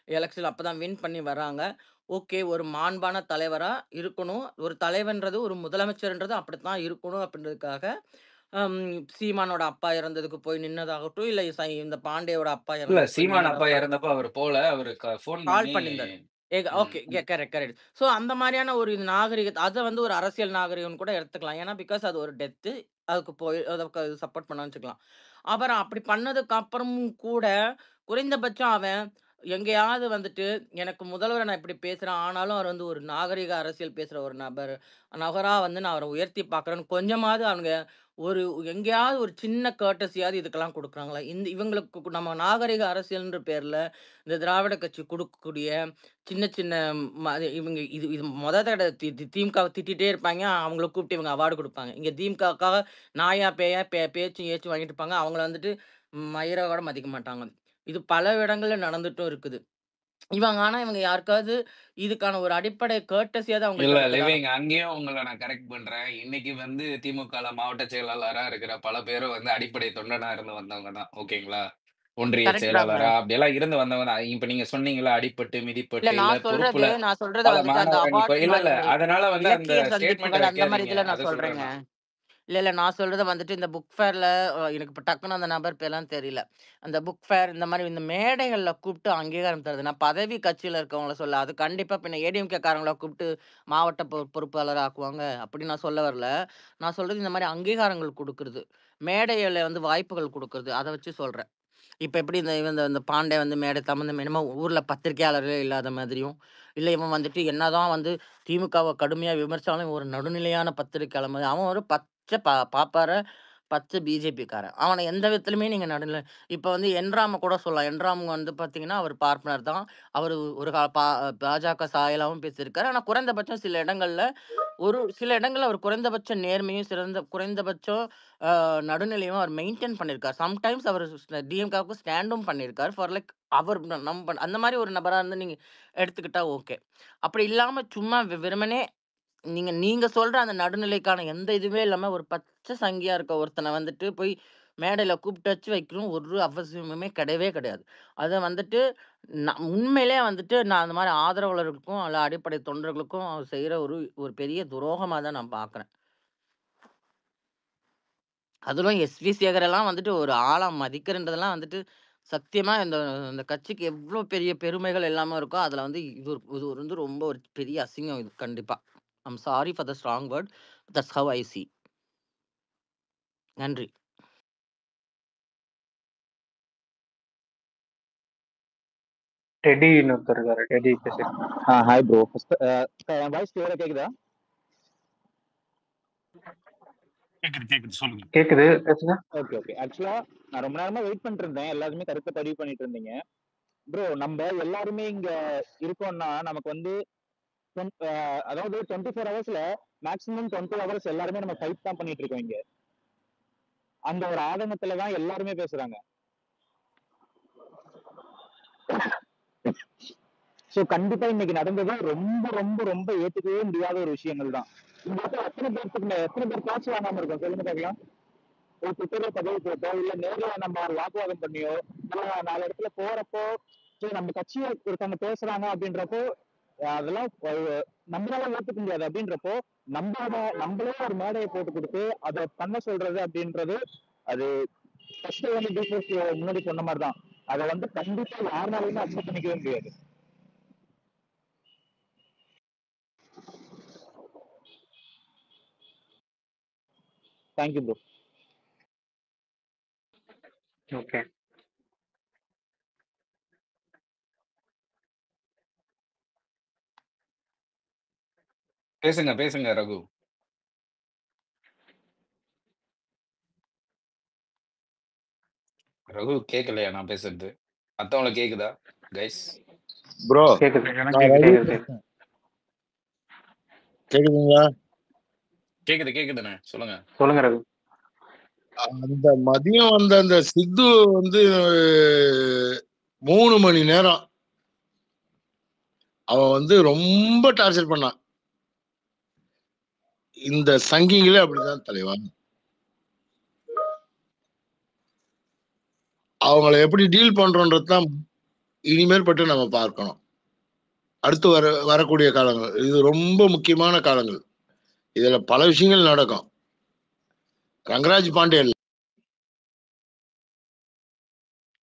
எலக்ஷன் அப்பதான் வின் பண்ணி வர்றாங்க. ஓகே. ஒரு மாண்பான தலைவரா இருக்கணும். ஒரு தலைவன்றது, ஒரு முதலமைச்சர்ன்றது அப்படித்தான் இருக்கணும் அப்படின்றதுக்காக, அம் சீமானோட அப்பா இறந்ததுக்கு போய் நின்னதாகட்டும், இல்ல இந்த பாண்டேயோட அப்பா இல்ல இறந்ததுக்கு போய் சீமான் அப்பா நின்னதாகட்டும். இறந்தப்ப அவரு போல. அவரு ஃபோன் கால் பண்ணி பண்ணியிருந்தாரு. ம். ஓகே. Correct, correct. ஸோ அந்த மாரியான ஒரு அத வந்து ஒரு அரசியல் நாகரிகம்னு கூட எடுத்துக்கலாம். ஏன்னா, பிகாஸ் அது ஒரு டெத்து. அதுக்கு போய் அதுக்கு சப்போர்ட் பண்ண வச்சுக்கலாம். அப்புறம் அப்படி பண்ணதுக்கு அப்புறமும் கூட, குறைந்தபட்சம் அவன் எங்கேயாவது வந்துட்டு, எனக்கு முதல்வர நான் இப்படி பேசுறேன். ஆனாலும் அவர் வந்து ஒரு நாகரீக அரசியல் பேசுற ஒரு நபரா வந்து நான் அவர உயர்த்தி பார்க்குறேன்னு கொஞ்சமாவது அவனுங்க ஒரு எங்கேயாவது ஒரு சின்ன கர்ட்டஸியாவது இதுக்கெல்லாம் குடுக்குறாங்களா? இவங்களுக்கு நம்ம நாகரீக அரசியல்ன்ற பேர்ல, இந்த திராவிட கட்சி குடுக்கக்கூடிய சின்ன சின்ன இவங்க இது இது மொத தடவ திமுகவ திட்டிட்டே இருப்பாய்ங்க. அவங்கள கூப்பிட்டு இவங்க அவார்டு குடுப்பாங்க. இங்க திமுகவுக்காக நாயா, பேயா பேச்சும் ஏச்சும் வாங்கிட்டு இருப்பாங்க. அவங்கள வந்துட்டு மயிரா கூட மதிக்க மாட்டாங்க. இது பல இடங்கள்ல நடந்துட்டும் இருக்குது. ஆனா இவங்க யாருக்காவது இதுக்கான ஒரு அடிப்படை கர்ட்டஸியாவது இல்ல அவங்கள்ட்ட இருக்குதா? லிவிங் அங்கேயும் உங்கள நான் கரெக்ட் பண்றேன். இன்னைக்கு வந்து திமுகல மாவட்ட செயலாளரா இருக்கிற பல பேரும் வந்து அடிப்படை தொண்டனா இருந்து வந்தவங்க தான். ஓகேங்களா? ஒன்றிய கரெக்ட் தாங்க. செயலாளரா அப்படியெல்லாம் இருந்து வந்தவங்க தான். இப்ப நீங்க சொன்னீங்கல்ல, அடிபட்டு, இல்ல மிதிப்பட்டு, இல்ல நான் பொறுப்புல சொல்றது பல வந்துட்டு அந்த மாணவர் அணி அவார்ட்ஸ் இல்ல, மாரி இல்ல. இந்த அதனால வந்து அந்த இலக்கிய ஸ்டேட்மெண்ட்ட சந்திப்புகள் அந்த மாரி வைக்காதீங்க. இதுல நான் அத சொல்றேன் சொல்றேங்க. நான். இல்ல நான் சொல்றது வந்துட்டு இந்த புக் ஃபேர்ல எனக்கு இப்ப டக்குனு அந்த நபர் பேர்லாம் தெரியல. அந்த புக் ஃபேர் இந்த மாரி இந்த மேடைகள்ல கூப்ட்டு அங்கீகாரம் தருது. நான் பதவி கட்சியில இருக்கவங்கள சொல்லல. அது கண்டிப்பா பின்ன ஏடிஎம்கே காரங்கள கூப்ட்டு மாவட்ட பொறுப்பாளரா ஆக்குவாங்க. அப்படி நான் சொல்ல வரல. நான் சொல்றது இந்த மாரி அங்கீகாரங்கள் குடுக்குறது. மேடைகள்ல வந்து வாய்ப்புகள் குடுக்குறது. அத வச்சு சொல்றேன். இப்ப எப்படி இந்த இந்த பாண்டே வந்து மேடை சம்மந்தம் என்னமோ ஊர்ல பத்திரிக்கையாளர்களே இல்லாத மாதிரியும், இல்ல இவன் வந்துட்டு என்னதான் வந்து திமுகவ கடுமையா விமர்சிச்சாலும் ஒரு நடுநிலையான பத்திரிக்கையாளர் மாரி, அவன் ஒரு பச்சை பாப்பார பச்சை பிஜேபிக்காரன். அவன எந்த விதத்திலுமே நீங்க நடுநிலை இப்ப வந்து என்ராம கூட சொல்லலாம். என்ராம் வந்து பார்த்தீங்கன்னா, அவர் பார்ப்பனர் தான். அவரு ஒரு பாஜக சாயலாவும் பேசியிருக்காரு. ஆனா குறைந்தபட்சம் சில இடங்கள்ல அவர் குறைந்தபட்ச நேர்மையும், குறைந்தபட்சம் நடுநிலையும் அவர் மெயின்டெயின் பண்ணியிருக்காரு. சம்டைம்ஸ் அவரு டிஎம்கேவுக்கு ஸ்டாண்டும் பண்ணியிருக்காரு. ஃபார் லைக் அவர் அந்த மாரி ஒரு நபரா இருந்து நீங்க எடுத்துக்கிட்டா ஓகே. அப்படி இல்லாம சும்மா வெறுமனே நீங்க நீங்க சொல்ற அந்த நடுநிலைக்கான எந்த இதுவுமே இல்லாம ஒரு பச்சை சங்கியா இருக்க ஒருத்தன வந்துட்டு போய் மேடையில கூப்பிட்டு வச்சு வைக்கணும் ஒரு அவசியமுமே கிடையவே கிடையாது. அத வந்துட்டு உண்மையிலேயே வந்துட்டு நான் அந்த மாரி ஆதரவாளர்களுக்கும், அல்ல அடிப்படை தொண்டர்களுக்கும் அவர் செய்ற ஒரு ஒரு பெரிய துரோகமா தான் நான் பார்க்குறேன். அதிலும் எஸ்வி சேகரெல்லாம் வந்துட்டு ஒரு ஆளா மதிக்கிறன்றதெல்லாம் வந்துட்டு, சத்தியமா இந்த இந்த கட்சிக்கு எவ்ளோ பெரிய பெருமைகள் எல்லாமே இருக்கோ, அதுல வந்து இது வந்து ரொம்ப ஒரு பெரிய அசிங்கம் இது கண்டிப்பா. I'm sorry for the strong word. That's how I see. நன்றி. டெடின்னு ஒருத்தர் இருக்காரு. டெடி பேசுறேன். Hi bro. என் வாய்ஸ் கிளியரா கேக்குதா? கேக்குது சொல்லுங்க. கேக்குது பேசுங்க. Okay, okay. ஆக்சுவலா நான் ரொம்ப நேரமா வெயிட் பண்ணிட்டு இருந்தேன். எல்லாருமே கருத்தை பதிவு பண்ணிட்டு இருந்தீங்க. ப்ரோ நம்ம எல்லாருமே இங்க இருக்கோம்னா நமக்கு வந்து அதாவது 24 ஹவர்ஸ்ல மேக்ஸிமம் 20 ஹவர்ஸ் எல்லாருமே நம்ம ஃபைட் தான் பண்ணிட்டு இருக்கோம் இங்க. அந்த ஒரு ஆதங்கத்துல தான் எல்லாருமே பேசுறாங்க. சோ கண்டிப்பா இன்னைக்கு நடந்தது ரொம்ப ரொம்ப ரொம்ப ஏத்துக்கவே முடியாத ஒரு விஷயங்கள் தான். இந்த இடத்துல எத்தனை பேர் காசு வாங்காம இருக்கோம் சொல்லுங்க பார்க்கலாம். ஒரு ட்விட்டர்ல பதிவு போட்டோ இல்ல நேர்ல நம்ம ஒரு வாக்குவாதம் பண்ணியோ இல்ல 4 இடத்துல போறப்போ சரி நம்ம கட்சியை ஒருத்தவங்க பேசுறாங்க அப்படின்றப்போ அதெல்லாம் நம்மளால ஏத்துக்க முடியாது அப்படின்றப்போ நம்மளே ஒரு மேடையை போட்டு கொடுத்து அதை பண்ண சொல்றது அப்படின்றது அது ஃபர்ஸ்ட் வந்து முன்னாடி சொன்ன மாதிரி தான். அதை வந்து கண்டிப்பா யாருனாலுமே அக்செப்ட் பண்ணிக்கவே முடியாது. Thank you bro. ஓகே. பேசுங்க, பேசுங்க ரகு. ரகு கேட்கலையா நான் பேசுறது? மத்தவங்களுக்கு கேக்குதா கைஸ்? ப்ரோ கேக்குது எனக்கெல்லாம் நான் கேக்குது. ரகு கேக்குது கேக்குது. கேக்குதுங்களா? கேக்குதுண்ணே, சொல்லுங்க. சொல்லுங்க ரகு. அந்த மதியம் வந்த அந்த சித்து வந்து 3 மணி நேரம் அவன் வந்து ரொம்ப டார்ச்சர் பண்ணான். இந்த சங்கிங்களே அப்படிதான் தலைவா. அவங்கள எப்படி டீல் பண்றோன்றதுதான் இனிமேல் பட்டு நம்ம பார்க்கணும். அடுத்து வரக்கூடிய காலங்கள் இது ரொம்ப முக்கியமான காலங்கள். இதுல பல விஷயங்கள் நடக்கும். ரங்கராஜ் பாண்டே இல்ல.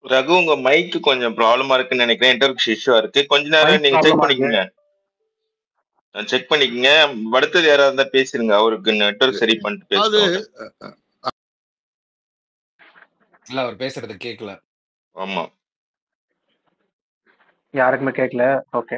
ரகு உங்க மைக் கொஞ்சம் ப்ராப்ளமா இருக்குன்னு நினைக்கிறேன். நெட்வொர்க் இஷ்யூவா இருக்கு. கொஞ்ச நேரம் மைக் நீங்க செக் ப்ராப்ளமா இருக்கு. பண்ணிக்கங்க. செக் பண்ணிக்கங்க. அடுத்தது யாராவது இருந்தா பேசிருங்க. அவருக்கு நெட்வொர்க் சரி பண்ணிட்டு அது பேசுறோம். இல்ல அவர் பேசுறது கேட்கல. ஆமா. யாருக்குமே கேட்கல. ஓகே.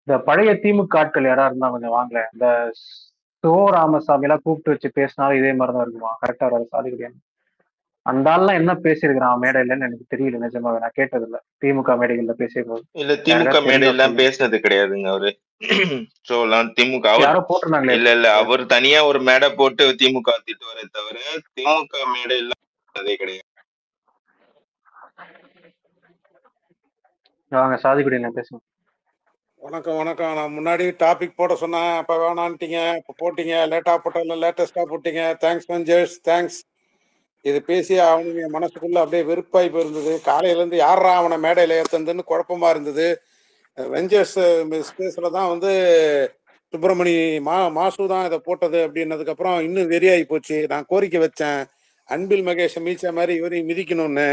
இந்த பழைய திமுக ஆட்கள் யாரா இருந்தா கொஞ்சம் வாங்கல. இந்த சோ ராமசாமி எல்லாம் கூப்பிட்டு வச்சு பேசினாலும் இதே மாதிரிதான் இருக்குமா? கரெக்டா வராது சாதிக்குடியான். அந்த ஆள்லாம் என்ன பேசியிருக்கிறான் மேடையிலன்னு எனக்கு தெரியல. நிஜமாவே நான் கேட்டதில்ல திமுக மேடைகள்ல பேசியிருக்கோம். இல்ல திமுக மேடையெல்லாம் பேசினது கிடையாதுங்க அவரு. சோலாம் திமுக யாரோ போட்டிருந்தாங்களே. இல்ல அவர் தனியா ஒரு மேடை போட்டு திமுக திட்டுவரே தவிர திமுக மேடையெல்லாம் அதே கிடையாது. வாங்க சாதிக்குடியான் பேசுங்க. வணக்கம் வணக்கம். நான் முன்னாடி டாபிக் போட சொன்னேன், அப்போ வேணான்ட்டீங்க, இப்போ போட்டீங்க, லேட்டாக போட்டாலும் லேட்டஸ்ட்டாக போட்டீங்க. Thanks Manjesh, thanks. இது பேசி அவனுங்க மனசுக்குள்ள அப்படியே வெறுப்பாகி போயிருந்தது. காலையிலேருந்து யாரா அவனை மேடையில் ஏற்றுனதுன்னு குழப்பமா இருந்தது. வெஞ்சர்ஸ் ஸ்பேஸில் தான் வந்து சுப்பிரமணி மாசு தான் இதை போட்டது அப்படின்னதுக்கப்புறம் இன்னும் வெறியாகி போச்சு. நான் கோரிக்கை வச்சேன், அன்பில் மகேஷை மீச்ச மாதிரி இவரையும் மிதிக்கணும்னு.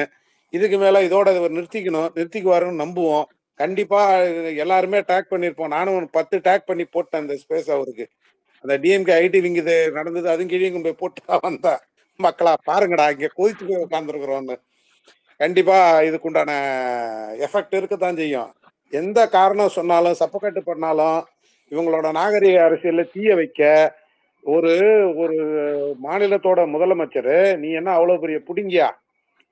இதுக்கு மேலே இதோட இவர் நிறுத்திக்குவாருன்னு நம்புவோம். கண்டிப்பா எல்லாருமே டேக் பண்ணிருப்போம். நானும் 10 டேக் பண்ணி போட்டேன் அந்த ஸ்பேஸ் அவருக்கு. அந்த டிஎம்கே ஐடி விங் இது நடந்தது, அதுவும் கீழே போய் போட்டு வந்தா மக்களா பாருங்கடா இங்க கொதிச்சு போய் உட்காந்துருக்குறோன்னு. கண்டிப்பா இதுக்குண்டான எஃபெக்ட் இருக்கத்தான் செய்யும். எந்த காரணம் சொன்னாலும் சப்பக்கட்டு பண்ணாலும் இவங்களோட நாகரிக அரசியல்ல தீய வைக்க ஒரு ஒரு மாநிலத்தோட முதலமைச்சர் நீ என்ன அவ்வளவு பெரிய புடுங்கியா?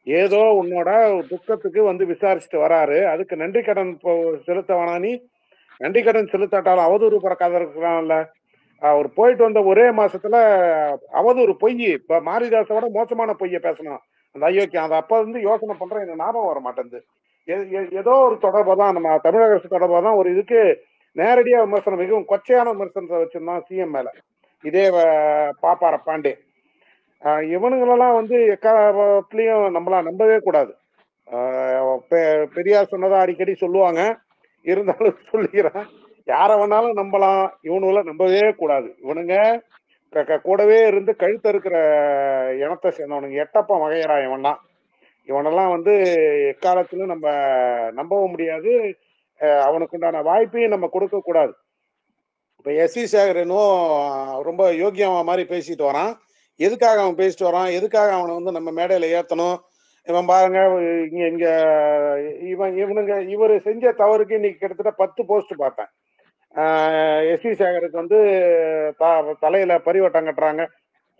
ஏதோ உன்னோட துக்கத்துக்கு வந்து விசாரிச்சுட்டு வராரு, அதுக்கு நன்றி கடன் செலுத்த வேணா? நீ நன்றி கடன் செலுத்தாட்டாலும் அவதூறு பறக்காத இருக்கிறான்ல. அவர் போயிட்டு வந்த ஒரே மாசத்துல அவதூறு பொய், இப்ப மாரிதாசோட மோசமான பொய்ய பேசணும் அந்த அயோக்கியம். அதை அப்ப வந்து யோசனை பண்றேன், எனக்கு ஞாபகம் வர மாட்டேங்குது. ஏதோ ஒரு தொடர்பா தான், நம்ம தமிழக அரசு தொடர்பா தான் ஒரு இதுக்கு நேரடியா விமர்சனம், மிகவும் கொச்சையான விமர்சனத்தை வச்சிருந்தான் சிஎம் மேல. இதே பாப்பார பாண்டே. இவனுங்களெல்லாம் வந்து எக்காலத்திலையும் நம்மளா நம்பவே கூடாது. பெரியார் சொன்னதா அடிக்கடி சொல்லுவாங்க, இருந்தாலும் சொல்லிக்கிறேன், யார வேணாலும் நம்பலாம், இவனுங்களை நம்பவே கூடாது. இவனுங்க கூடவே இருந்து கழுத்த இருக்கிற இனத்தை சேர்ந்தவனுங்க. எட்டப்பா வகையறா இவன்லாம். இவனெல்லாம் வந்து எக்காலத்திலும் நம்ம நம்பவும் முடியாது. அவனுக்கு உண்டான வாய்ப்பையும் நம்ம கொடுக்க கூடாது. இப்ப எஸ்வி சேகர் என்னவோ ரொம்ப யோக்கியமா மாதிரி பேசிட்டு வரான். எதுக்காக அவன் பேசிட்டு வரான்? எதுக்காக அவனை வந்து நம்ம மேடையில ஏத்தணும்? இவன் பாருங்க, இங்க இவரு செஞ்ச தவறுக்கு இன்னைக்கு கிட்டத்தட்ட 10 போஸ்ட் பார்த்தேன். எஸ்வி சேகருக்கு வந்து தலையில பரிவட்டம் கட்டுறாங்க.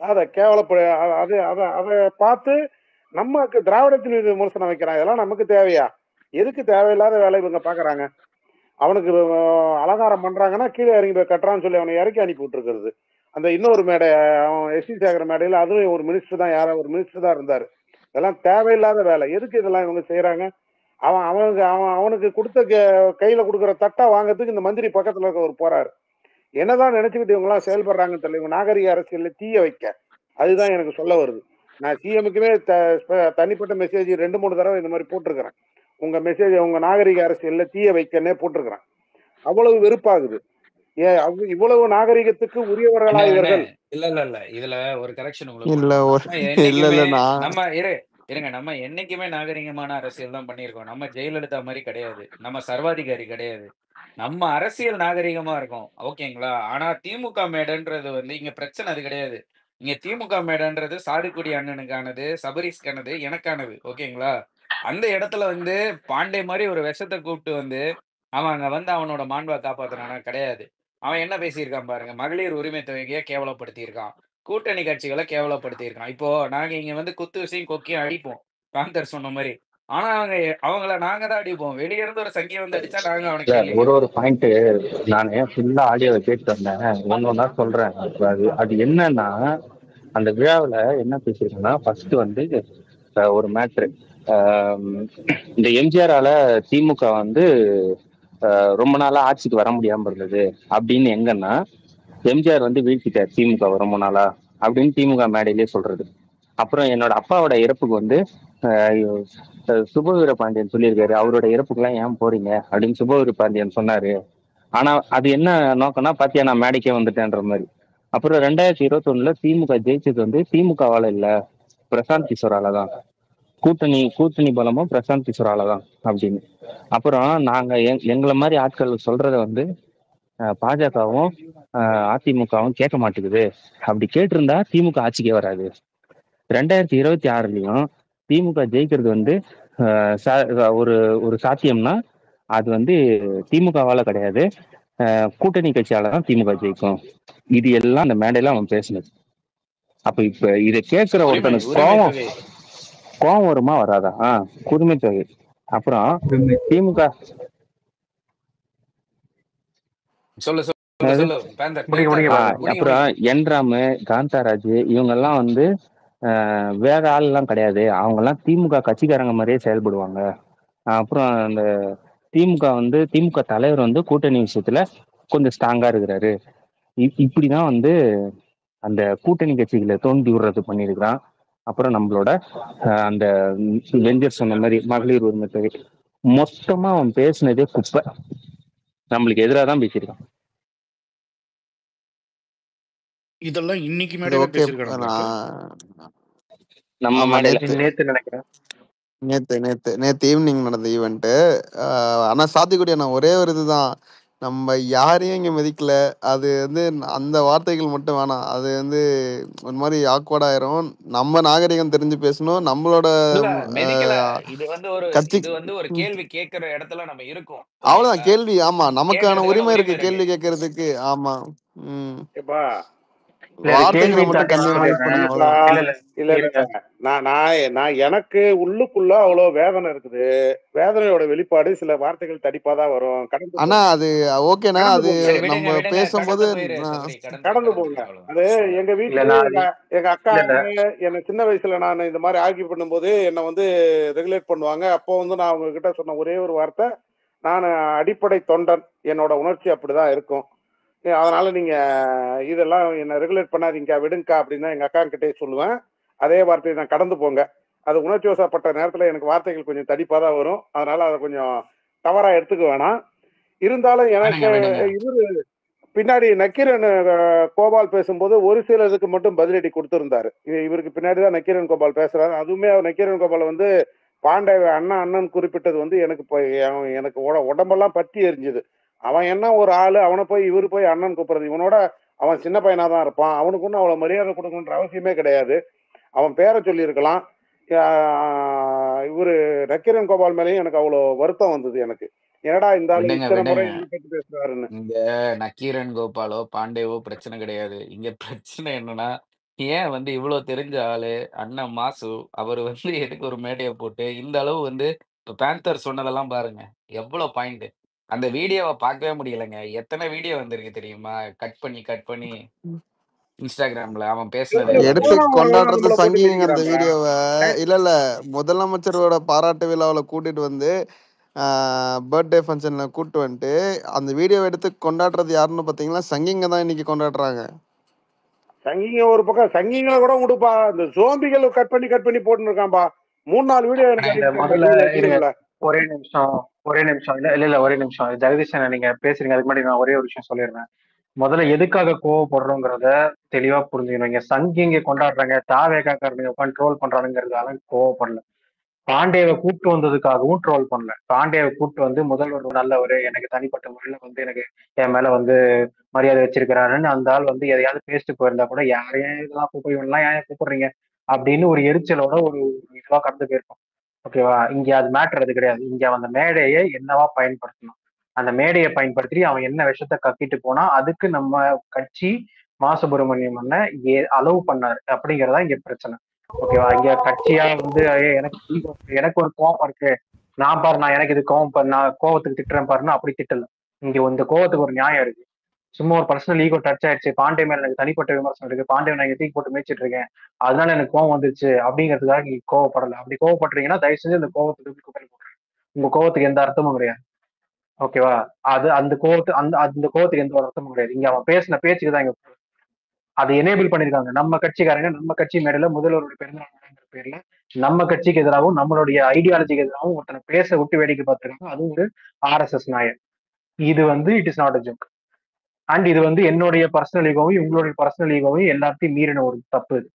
அதை கேவலப்பட அதை பார்த்து நமக்கு திராவிடத்தின் மீது விமர்சனம் வைக்கிறான். இதெல்லாம் நமக்கு தேவையா? எதுக்கு தேவையில்லாத வேலை இவங்க பாக்குறாங்க? அவனுக்கு அலங்காரம் பண்றாங்கன்னா கீழே இறங்கி போய் கட்டுறான்னு சொல்லி அவனை இறக்கி அனுப்பி விட்டுருக்கிறது. அந்த இன்னொரு மேடை, அவன் எஸ்வி சேகர் மேடையில் அதுவும் ஒரு மினிஸ்டர் தான், யாரோ ஒரு மினிஸ்டர் தான் இருந்தாரு. இதெல்லாம் தேவையில்லாத வேலை. எதுக்கு இதெல்லாம் இவங்க செய்யறாங்க? அவனுக்கு கொடுத்த கையில கொடுக்குற தட்டா வாங்கறதுக்கு இந்த மந்திரி பக்கத்துல இருக்கவர் போறாரு. என்னதான் நினைச்சுக்கிட்டு இவங்க எல்லாம் செயல்படுறாங்கன்னு தெரியல. இவங்க நாகரிக அரசியல்ல தீய வைக்க, அதுதான் எனக்கு சொல்ல வருது. நான் சிஎமுக்குமே தனிப்பட்ட மெசேஜ் 2-3 தடவை இந்த மாதிரி போட்டிருக்கிறேன். உங்க மெசேஜ் உங்க நாகரிக அரசியல்ல தீய வைக்கன்னே போட்டிருக்கிறேன். அவ்வளவு வெறுப்பாகுது. இவ்வளவு நாகரிகத்துக்கு உரியவர்களா இவர்கள்? இல்ல இதுல ஒரு கரெக்ஷன் உங்களுக்கு இல்ல நம்ம இருங்க, நம்ம என்னைக்குமே நாகரிகமான அரசியல் தான் பண்ணியிருக்கோம். நம்ம ஜெயலலிதா மாதிரி கிடையாது, நம்ம சர்வாதிகாரி கிடையாது. நம்ம அரசியல் நாகரிகமா இருக்கும், ஓகேங்களா? ஆனா திமுக மேடைன்றது வந்து இங்க பிரச்சனை அது கிடையாது. இங்க திமுக மேடைன்றது சாதிக்குடி அண்ணனுக்கானது, சபரீஷ்கானது, எனக்கானது, ஓகேங்களா? அந்த இடத்துல வந்து பாண்டே மாதிரி ஒரு விஷத்தை கூப்பிட்டு வந்து அவன் அங்க வந்து அவனோட மாண்பை காப்பாத்துறானா? கிடையாது. அவன் என்ன பேசியிருக்கான் பாருங்க. மகளிர் உரிமை தொகையை கேவலப்படுத்தியிருக்கான். கூட்டணி கட்சிகள கேவலப்படுத்தியிருக்கான். இப்போ நாங்க இங்க வந்து குத்து விசையும் கொக்கியும் அடிப்போம். பேந்தர் சொன்ன மாரி. ஆனா அவங்கள நாங்க தான் அடிப்போம். வெளிய இருந்து ஒரு சங்கிய வந்து அடிச்சா நாங்க அவன இல்ல கேள்வி ஒரு கேட்போம். ஒரு பாயிண்ட் நானு ஃபுல்லா ஆடியோவை கேட்டு வந்தேன். ஒன்னொன்னா சொல்றேன். இப்ப அது என்னன்னா அந்த விழாவுல என்ன பேசியிருக்கேன்னா ஃபர்ஸ்ட் வந்து ஒரு மேட்ரு இந்த எம்ஜிஆரால திமுக வந்து ரொம்ப நாளா ஆட்சிக்கு வர முடியாம இருந்தது அப்படின்னு எங்கன்னா எம்ஜிஆர் வந்து வீழ்த்திட்டார் திமுக ரொம்ப நாளா அப்படின்னு திமுக மேடையிலேயே சொல்றது. அப்புறம் என்னோட அப்பாவோட இறப்புக்கு வந்து சுபவீர பாண்டியன் சொல்லியிருக்காரு, அவரோட இறப்புக்கெல்லாம் ஏன் போறீங்க அப்படின்னு சுபவீர பாண்டியன் சொன்னாரு. ஆனா அது என்ன நோக்கம்னா பாத்தியா நான் மேடைக்கே வந்துட்டேன்ற மாதிரி. அப்புறம் 2021 திமுக ஜெயிச்சது வந்து திமுகவால இல்ல, பிரசாந்த் கிஷோரால தான். கூட்டணி பலமும் பிரசாந்த் கிஷோரால தான் அப்படின்னு. அப்புறம் நாங்க எங்களை மாதிரி ஆட்கள் சொல்றத வந்து பாஜகவும் அதிமுகவும் கேட்க மாட்டேங்குது. அப்படி கேட்டிருந்தா திமுக ஆட்சிக்கே வராது. 2026லயும் திமுக ஜெயிக்கிறது வந்து ஒரு ஒரு சாத்தியம்னா அது வந்து திமுகவால கிடையாது, கூட்டணி கட்சியால தான் திமுக ஜெயிக்கும். இது எல்லாம் அந்த மேடையில அவன் பேசினது. அப்ப இப்ப இதை கேட்கிற ஒருத்தனுக்கு கோவம் வருமா வராதா? உரிமை தொகை. அப்புறம் திமுக அப்புறம் என்ராமு, காந்தாராஜ் இவங்க எல்லாம் வந்து வேற ஆள் எல்லாம் கிடையாது, அவங்க எல்லாம் திமுக கட்சிக்காரங்க மாதிரியே செயல்படுவாங்க. அப்புறம் அந்த திமுக தலைவர் வந்து கூட்டணி விஷயத்துல கொஞ்சம் ஸ்ட்ராங்கா இருக்கிறாரு. இப்படிதான் வந்து அந்த கூட்டணி கட்சிகளை தோண்டி விடுறது பண்ணியிருக்கிறான். அப்புறம் நம்மளோட அந்த வெஞ்சர் சொன்ன மாதிரி மகளிர் உரிமை தொகை மொத்தமா அவன் பேசினதே குப்பை. நம்மளுக்கு எதிராக தான் பேசியிருக்கான். இதெல்லாம் இன்னைக்கு மேடையில பேசியிருக்கானுங்களா? நம்ம நேத்து நினைக்கிறேன். நேத்து ஈவினிங் நடந்த ஈவெண்ட். ஆனா சாத்திக்குடியா நான் ஒரே ஒரு இதுதான், நம்ம யாரையும் இங்க மதிக்கல. அது வந்து அந்த வார்த்தைகள் மட்டும் வேணாம். அது வந்து ஒரு மாதிரி ஆக்வர்ட் ஆயிரும். நம்ம நாகரிகம் தெரிஞ்சு பேசணும். நம்மளோட கட்சி ஒரு கேள்வி கேட்கிற இடத்துல நம்ம இருக்கோம். அவ்வளவுதான் கேள்வி. ஆமா, நமக்கான உரிமை இருக்கு கேள்வி கேட்கறதுக்கு. ஆமா. வார்த்தைகளை மட்டும் கன்வீனியன்ட் பண்ணுங்க. இல்ல நான் எனக்கு உள்ளுக்குள்ள அவ்வளவு வேதனை இருக்குது. வேதனையோட வெளிப்பாடு சில வார்த்தைகள் தடிப்பாதான் வரும். ஆனா அது ஓகேனா, அது நம்ம பேசும்போது கடந்து போங்க. அது எங்க வீட்டுல எங்க அக்கா என்ன சின்ன வயசுல நான் இந்த மாதிரி ஆர்கியூ பண்ணும்போது என்ன வந்து ரெகுலேட் பண்ணுவாங்க. அப்போ வந்து நான் அவங்க கிட்ட சொன்ன ஒரே ஒரு வார்த்தை, நான் அடிப்படை தொண்டன், என்னோட உணர்ச்சி அப்படிதான் இருக்கும், அதனால நீங்க இதெல்லாம் என்ன ரெகுலேட் பண்ணாதீங்க விடுங்கக்கா அப்படின்னு எங்க அக்கா கிட்டே சொல்லுவேன். அதே வார்த்தையை நான் கடந்து போங்க. அது உணர்ச்சி வசப்பட்ட நேரத்துல எனக்கு வார்த்தைகள் கொஞ்சம் தடிப்பாதான் வரும். அதனால அதை கொஞ்சம் தவறா எடுத்துக்க வேணாம். இருந்தாலும் எனக்கு இவரு பின்னாடி நக்கீரன் கோபால் பேசும்போது ஒரு சிலருக்கு மட்டும் பதிலடி கொடுத்திருந்தாரு. இவருக்கு பின்னாடிதான் நக்கீரன் கோபால் பேசுறாரு. அதுவுமே நக்கீரன் கோபால் வந்து பாண்டே அண்ணன் குறிப்பிட்டது வந்து எனக்கு உடம்பெல்லாம் பற்றி எரிஞ்சுது. அவன் என்ன ஒரு ஆளு, அவனை போய் இவரு போய் அண்ணன் கூப்பிடுறது, இவனோட அவன் சின்ன பையனா தான் இருப்பான், அவனுக்கு ஒன்றும் அவ்வளவு மரியாதை கொடுக்கணுன்ற அவசியமே கிடையாது. அவன் பேரை சொல்லி இருக்கலாம். இவரு நக்கீரன் கோபால் மேலேயும் எனக்கு அவ்வளவு வருத்தம் வந்தது. எனக்கு என்னடா இந்த ஆளு இத்தனை முறை பேசுறாருன்னு. இங்க நக்கீரன் கோபாலோ பாண்டேவோ பிரச்சனை கிடையாது. இங்க பிரச்சனை என்னன்னா, ஏன் வந்து இவ்வளவு தெரிஞ்ச ஆளு அண்ணன் மாசு அவர் வந்து எதுக்கு ஒரு மேடையை போட்டு இந்த அளவு வந்து இப்ப பேந்தர் சொன்னதெல்லாம் பாருங்க, எவ்வளவு பாயிண்ட். அந்த வீடியோவை பார்க்கவே முடியலங்க. எத்தனை வீடியோ வந்திருக்கு தெரியுமா? கட் பண்ணி இன்ஸ்டாகிராம்ல அவன் பேசுனது எடுத்து கொண்டாடுறது சங்கிங்க. அந்த வீடியோவை இல்ல முதலமைச்சரோட பாராட்டு விழாவில கூட்டிட்டு வந்து பர்த்டே ஃபங்க்ஷன்ல கூட்டு வந்துட்டு அந்த வீடியோவை எடுத்து கொண்டாடுறது யாருன்னு பாத்தீங்கன்னா சங்கிங்க தான் இன்னைக்கு கொண்டாடுறாங்க. சங்கிங்க ஒரு பக்கம், சங்கிங்களை கூட விடுப்பா, இந்த சோம்பிகள் கட் பண்ணி போட்டு இருக்கான்பா. 3-4 வீடியோ எனக்கு. ஒரே நிமிஷம் இல்ல ஒரே நிமிஷம் ஜெகதீஷன், நீங்க பேசுறீங்க. அதுக்கு முன்னாடி நான் ஒரே ஒரு விஷயம் சொல்லிடுறேன். முதல்ல எதுக்காக கோவப்படுறோங்கிறத தெளிவா புரிஞ்சுக்கணும். இங்க சங்கிங்க கொண்டாடுறாங்க, தாவேக்காரங்க உட்காந்து ட்ரோல் பண்றானுங்கிறதால கோவப்படல. பாண்டேவை கூப்பிட்டு வந்ததுக்காகவும் ட்ரோல் பண்ணல. பாண்டேவை கூப்பிட்டு வந்து முதல்வர் நல்லவர், எனக்கு தனிப்பட்ட முறையில வந்து எனக்கு என் மேல வந்து மரியாதை வச்சிருக்கிறாருன்னு அந்த ஆள் வந்து எதையாவது பேசிட்டு போயிருந்தா கூட யாரையும் இதெல்லாம் இவெல்லாம் ஏன் கூப்பிடுறீங்க அப்படின்னு ஒரு எரிச்சலோட ஒரு இதுவா கடந்து போயிருக்கோம். ஓகேவா? இங்க அது மேட்டர் அது கிடையாது. இங்க அந்த மேடையை என்னவா பயன்படுத்தணும், அந்த மேடையை பயன்படுத்தி அவன் என்ன விஷயத்த கக்கிட்டு போனா அதுக்கு நம்ம கட்சி மா சுப்பிரமணியம் அண்ணன் அலோவ் பண்ணாரு அப்படிங்கறதா இங்க பிரச்சனை. ஓகேவா? இங்க கட்சியா வந்து எனக்கு ஒரு கோபம் இருக்கு, நான் பாரு நான் எனக்கு இது கோபம், நான் கோவத்துக்கு திட்டுறேன் பாருன்னா அப்படி திட்டல. இங்க இந்த கோவத்துக்கு ஒரு நியாயம் இருக்கு. சும்மா ஒரு பர்சனல் ஈகோ டச் ஆயிடுச்சு, பாண்டே மேல எனக்கு தனிப்பட்ட விமர்சனம் இருக்கு, பாண்டே நான் தூக்கி போட்டு மேய்ச்சிட்டு இருக்கேன், அதனால எனக்கு கோவம் வந்துச்சு அப்படிங்கிறதுக்காக நீங்க கோவப்படல. அப்படி கோவப்படுறீங்கன்னா தயவு செஞ்சு அந்த கோவத்துக்கு குப்பையில் போடுறேன். உங்க கோவத்துக்கு எந்த அர்த்தமும் கிடையாது. ஓகேவா? அது அந்த கோவத்துக்கு எந்த ஒரு அர்த்தமும் கிடையாது. இங்க அவன் பேசின பேச்சுக்கு தான் இங்க அதை எனேபிள் பண்ணிருக்காங்க நம்ம கட்சிக்காரங்க. நம்ம கட்சி மேடையில முதல்வருடைய பிறந்தநாள் பேர்ல நம்ம கட்சிக்கு எதிராகவும் நம்மளுடைய ஐடியாலஜிக்கு எதிராகவும் ஒருத்தனை பேச விட்டு வேடிக்கை பார்த்துருக்காங்க. அதுவும் ஒரு RSS நாயர். இது வந்து it is not a joke. And இது வந்து என்னுடைய பர்சனல் ஈகோவையும் உங்களுடைய பர்சனல் ஈகோவையும் எல்லாத்தையும் மீறின ஒரு தப்பு. இது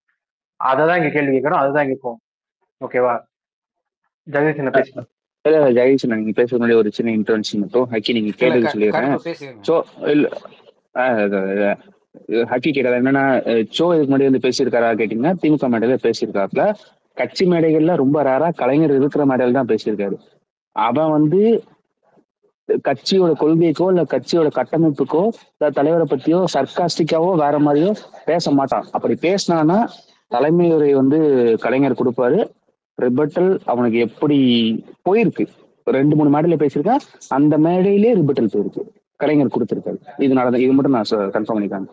அததான் இங்க கேள்வி கேட்கணும், அதுதான் இங்க போகும். ஓகேவா? ஜெகதீஷ் என்ன பேசுறேன். ஜெகதீஷ் நீங்க பேசுறது முன்னாடி ஒரு சின்ன இன்ட்ரோடக்ஷன் மட்டும் ஹக்கி நீங்க கேட்டது சொல்லிடுறேன். ஸோ இல்ல ஹக்கி கேட்டது என்னன்னா, சோ இதுக்கு முன்னாடி வந்து பேசியிருக்காரா கேட்டீங்கன்னா, திமுக மேடையில பேசியிருக்காருல. கட்சி மேடைகள்ல ரொம்ப ரேரா கலைஞர் இருக்கிற மேடையில தான் பேசியிருக்காரு. அவன் வந்து கட்சியோட கொள்கைக்கோ இல்ல கட்சியோட கட்டமைப்புக்கோ இல்ல தலைவரை பத்தியோ சர்க்காஸ்டிக்காவோ வேற மாதிரியோ பேச மாட்டான். அப்படி பேசினான்னா தலைமை உரை வந்து கலைஞர் கொடுப்பாரு. ரிபட்டல் அவனுக்கு எப்படி போயிருக்கு, 2-3 மேடையில பேசியிருக்கேன், அந்த மேடையிலே ரிபட்டல் போயிருக்கு, கலைஞர் கொடுத்திருக்காரு. இது நடந்த இது மட்டும் நான் கன்ஃபார்ம் பண்ணிக்காங்க.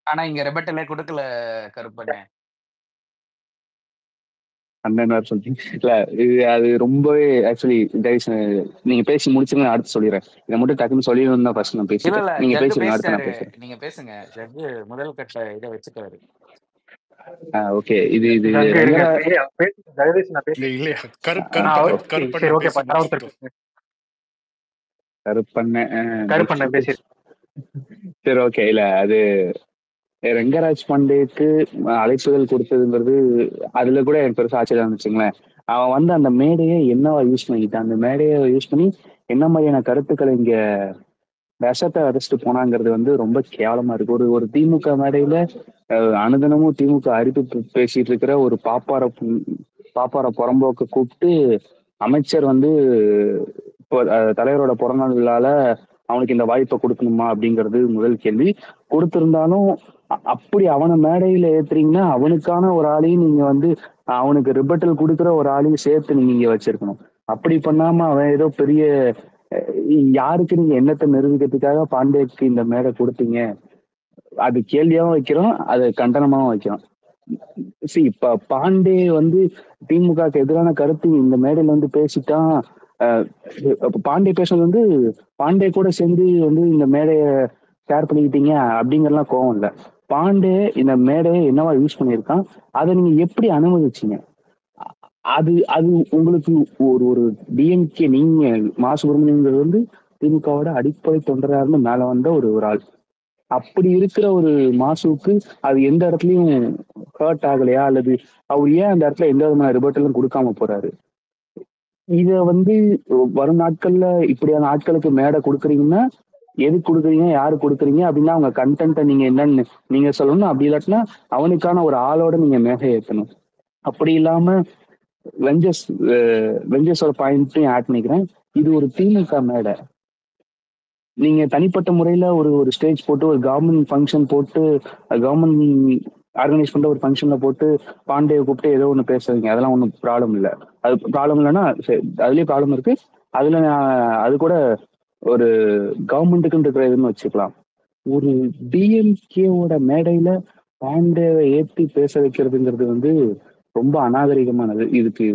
ஆனா இங்க ரிபட்டலே கொடுக்கல கருப்பண்ணே. அந்த சொல்றீங்க இல்ல, இது அது ரொம்பவே ஆக்சுவலி நீங்க பேசி முடிச்சுங்க, அடுத்து சொல்லிடுறேன். இதை மட்டும் டக்குன்னு சொல்லிடணும் தான் ஃபர்ஸ்ட் நான் பேசிட்டேன். நீங்க பேசுறீங்க, அடுத்து நான் பேசுறேன். நீங்க பேசுங்க. ஜக்கு முதல் கட்ட இதை வச்சுட்டாரு. ஓகே. இது கருப்பண்ண பேசி சரி ஓகே. இல்ல அது ரெங்கராஜ் பாண்டேக்கு அழைப்புதல் கொடுத்ததுங்கிறது அதுல கூட எனக்கு பெருசா ஆச்சரியம் வச்சுங்களேன். அவன் வந்து அந்த மேடையை என்னவா யூஸ் பண்ணிக்கிட்டான், அந்த மேடையை யூஸ் பண்ணி என்ன மாதிரியான கருத்துக்களை இங்க விஷத்தை அரைச்சிட்டு போனாங்கிறது வந்து ரொம்ப கேவலமா இருக்கு. ஒரு திமுக மேடையில அனுதினமும் திமுக அறிவிப்பு பேசிட்டு இருக்கிற ஒரு பாப்பார புறம்போக்க கூப்பிட்டு அமைச்சர் வந்து தலைவரோட பிறந்தநாள் விழால அவனுக்கு இந்த வாய்ப்பை கொடுக்கணுமா அப்படிங்கிறது முதல் கேள்வி. கொடுத்திருந்தாலும் அப்படி அவனை மேடையில ஏத்துறீங்கன்னா அவனுக்கான ஒரு ஆளையும் நீங்க வந்து அவனுக்கு ரிபட்டல் கொடுக்குற ஒரு ஆளையும் சேர்த்து நீங்க இங்க வச்சிருக்கணும். அப்படி பண்ணாம அவன் ஏதோ பெரிய யாருக்கு நீங்க என்னத்தை நிரூபிக்கிறதுக்காக பாண்டேக்கு இந்த மேடை கொடுத்தீங்க, அது கேள்வியாவும் வைக்கிறோம், அது கண்டனமாவும் வைக்கிறோம். இப்ப பாண்டே வந்து திமுகக்கு எதிரான கருத்து இந்த மேடையில வந்து பேசிட்டான். பாண்டே பேசுறது வந்து பாண்டே கூட சேர்ந்து வந்து இந்த மேடைய ஷேர் பண்ணிக்கிட்டீங்க அப்படிங்கறதுலாம் கோவம் இல்லை. பாண்டே இந்த மேடையை என்னவா யூஸ் பண்ணியிருக்கான், அதை நீங்க எப்படி அனுமதிச்சீங்க? அது அது உங்களுக்கு ஒரு டிஎம்கே, நீங்க மா சுப்பிரமணியங்கிறது வந்து திமுகவோட அடிப்படை தொண்டராக மேல வந்த ஒரு ஆள். அப்படி இருக்கிற ஒரு மாசுவுக்கு அது எந்த இடத்துலயும் ஹர்ட் ஆகலையா, அல்லது அவர் ஏன் அந்த இடத்துல எந்த விதமான ரிபட்டலும் கொடுக்காம போறாரு? இத வந்து வரும் நாட்கள்ல இப்படியான ஆட்களுக்கு மேடை கொடுக்குறீங்கன்னா எதுக்கு கொடுக்குறீங்க, யாரு கொடுக்குறீங்க அப்படின்னா அவங்க கண்டென்ட்டை நீங்க என்னன்னு நீங்க சொல்லணும். அப்படி இல்லாட்டினா அவனுக்கான ஒரு ஆளோட நீங்க மேகை ஏற்றணும். அப்படி இல்லாம வெஞ்சஸோட பாயிண்ட்டையும் ஆட் பண்ணிக்கிறேன். இது ஒரு திமுக மேடை. நீங்க தனிப்பட்ட முறையில ஒரு ஸ்டேஜ் போட்டு ஒரு கவர்மெண்ட் ஃபங்க்ஷன் போட்டு கவர்மெண்ட் ஆர்கனைஸ் பண்ற ஒரு ஃபங்க்ஷன்ல போட்டு பாண்டேவை கூப்பிட்டு ஏதோ ஒன்று பேசுறீங்க, அதெல்லாம் ஒன்றும் ப்ராப்ளம் இல்லை. அது ப்ராப்ளம் இல்லைன்னா அதுலயும் ப்ராப்ளம் இருக்கு. அதுல அது கூட ஒரு கவர்மெண்ட்டுக்குன்னு இருக்கிற இதுன்னு வச்சுக்கலாம். ஒரு டிஎம்கேவோட மேடையில பாண்டேவை ஏற்றி பேச வைக்கிறதுங்கிறது வந்து ரொம்ப அநாகரிகமானது. இதுக்கு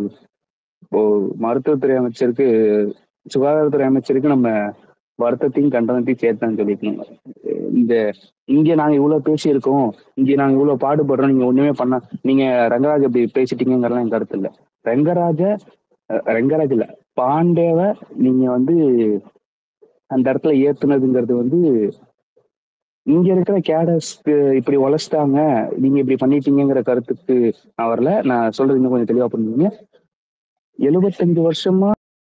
இப்போ மருத்துவத்துறை அமைச்சருக்கு, சுகாதாரத்துறை அமைச்சருக்கு நம்ம வருத்தத்தையும் கண்டனத்தையும் சேர்த்தான்னு சொல்லிக்கணும். இங்க நாங்க இவ்வளவு பேசியிருக்கோம், இங்க நாங்க இவ்வளவு பாடுபடுறோம், நீங்க ஒண்ணுமே பண்ண, நீங்க ரங்கராஜ் அப்படி பேசிட்டீங்கிறலாம் என் கருத்து இல்லை. ரங்கராஜ் இல்ல, பாண்டேவை நீங்க வந்து அந்த இடத்துல ஏத்துனதுங்கிறது வந்து இங்க இருக்கிற கேடர்ஸ்க்கு இப்படி உழைச்சிட்டாங்க, நீங்க இப்படி பண்ணிட்டீங்கிற கருத்துக்கு நான் வரல. நான் சொல்றது இன்னும் கொஞ்சம் தெளிவா பண்ணுவீங்க. 75 வருஷமா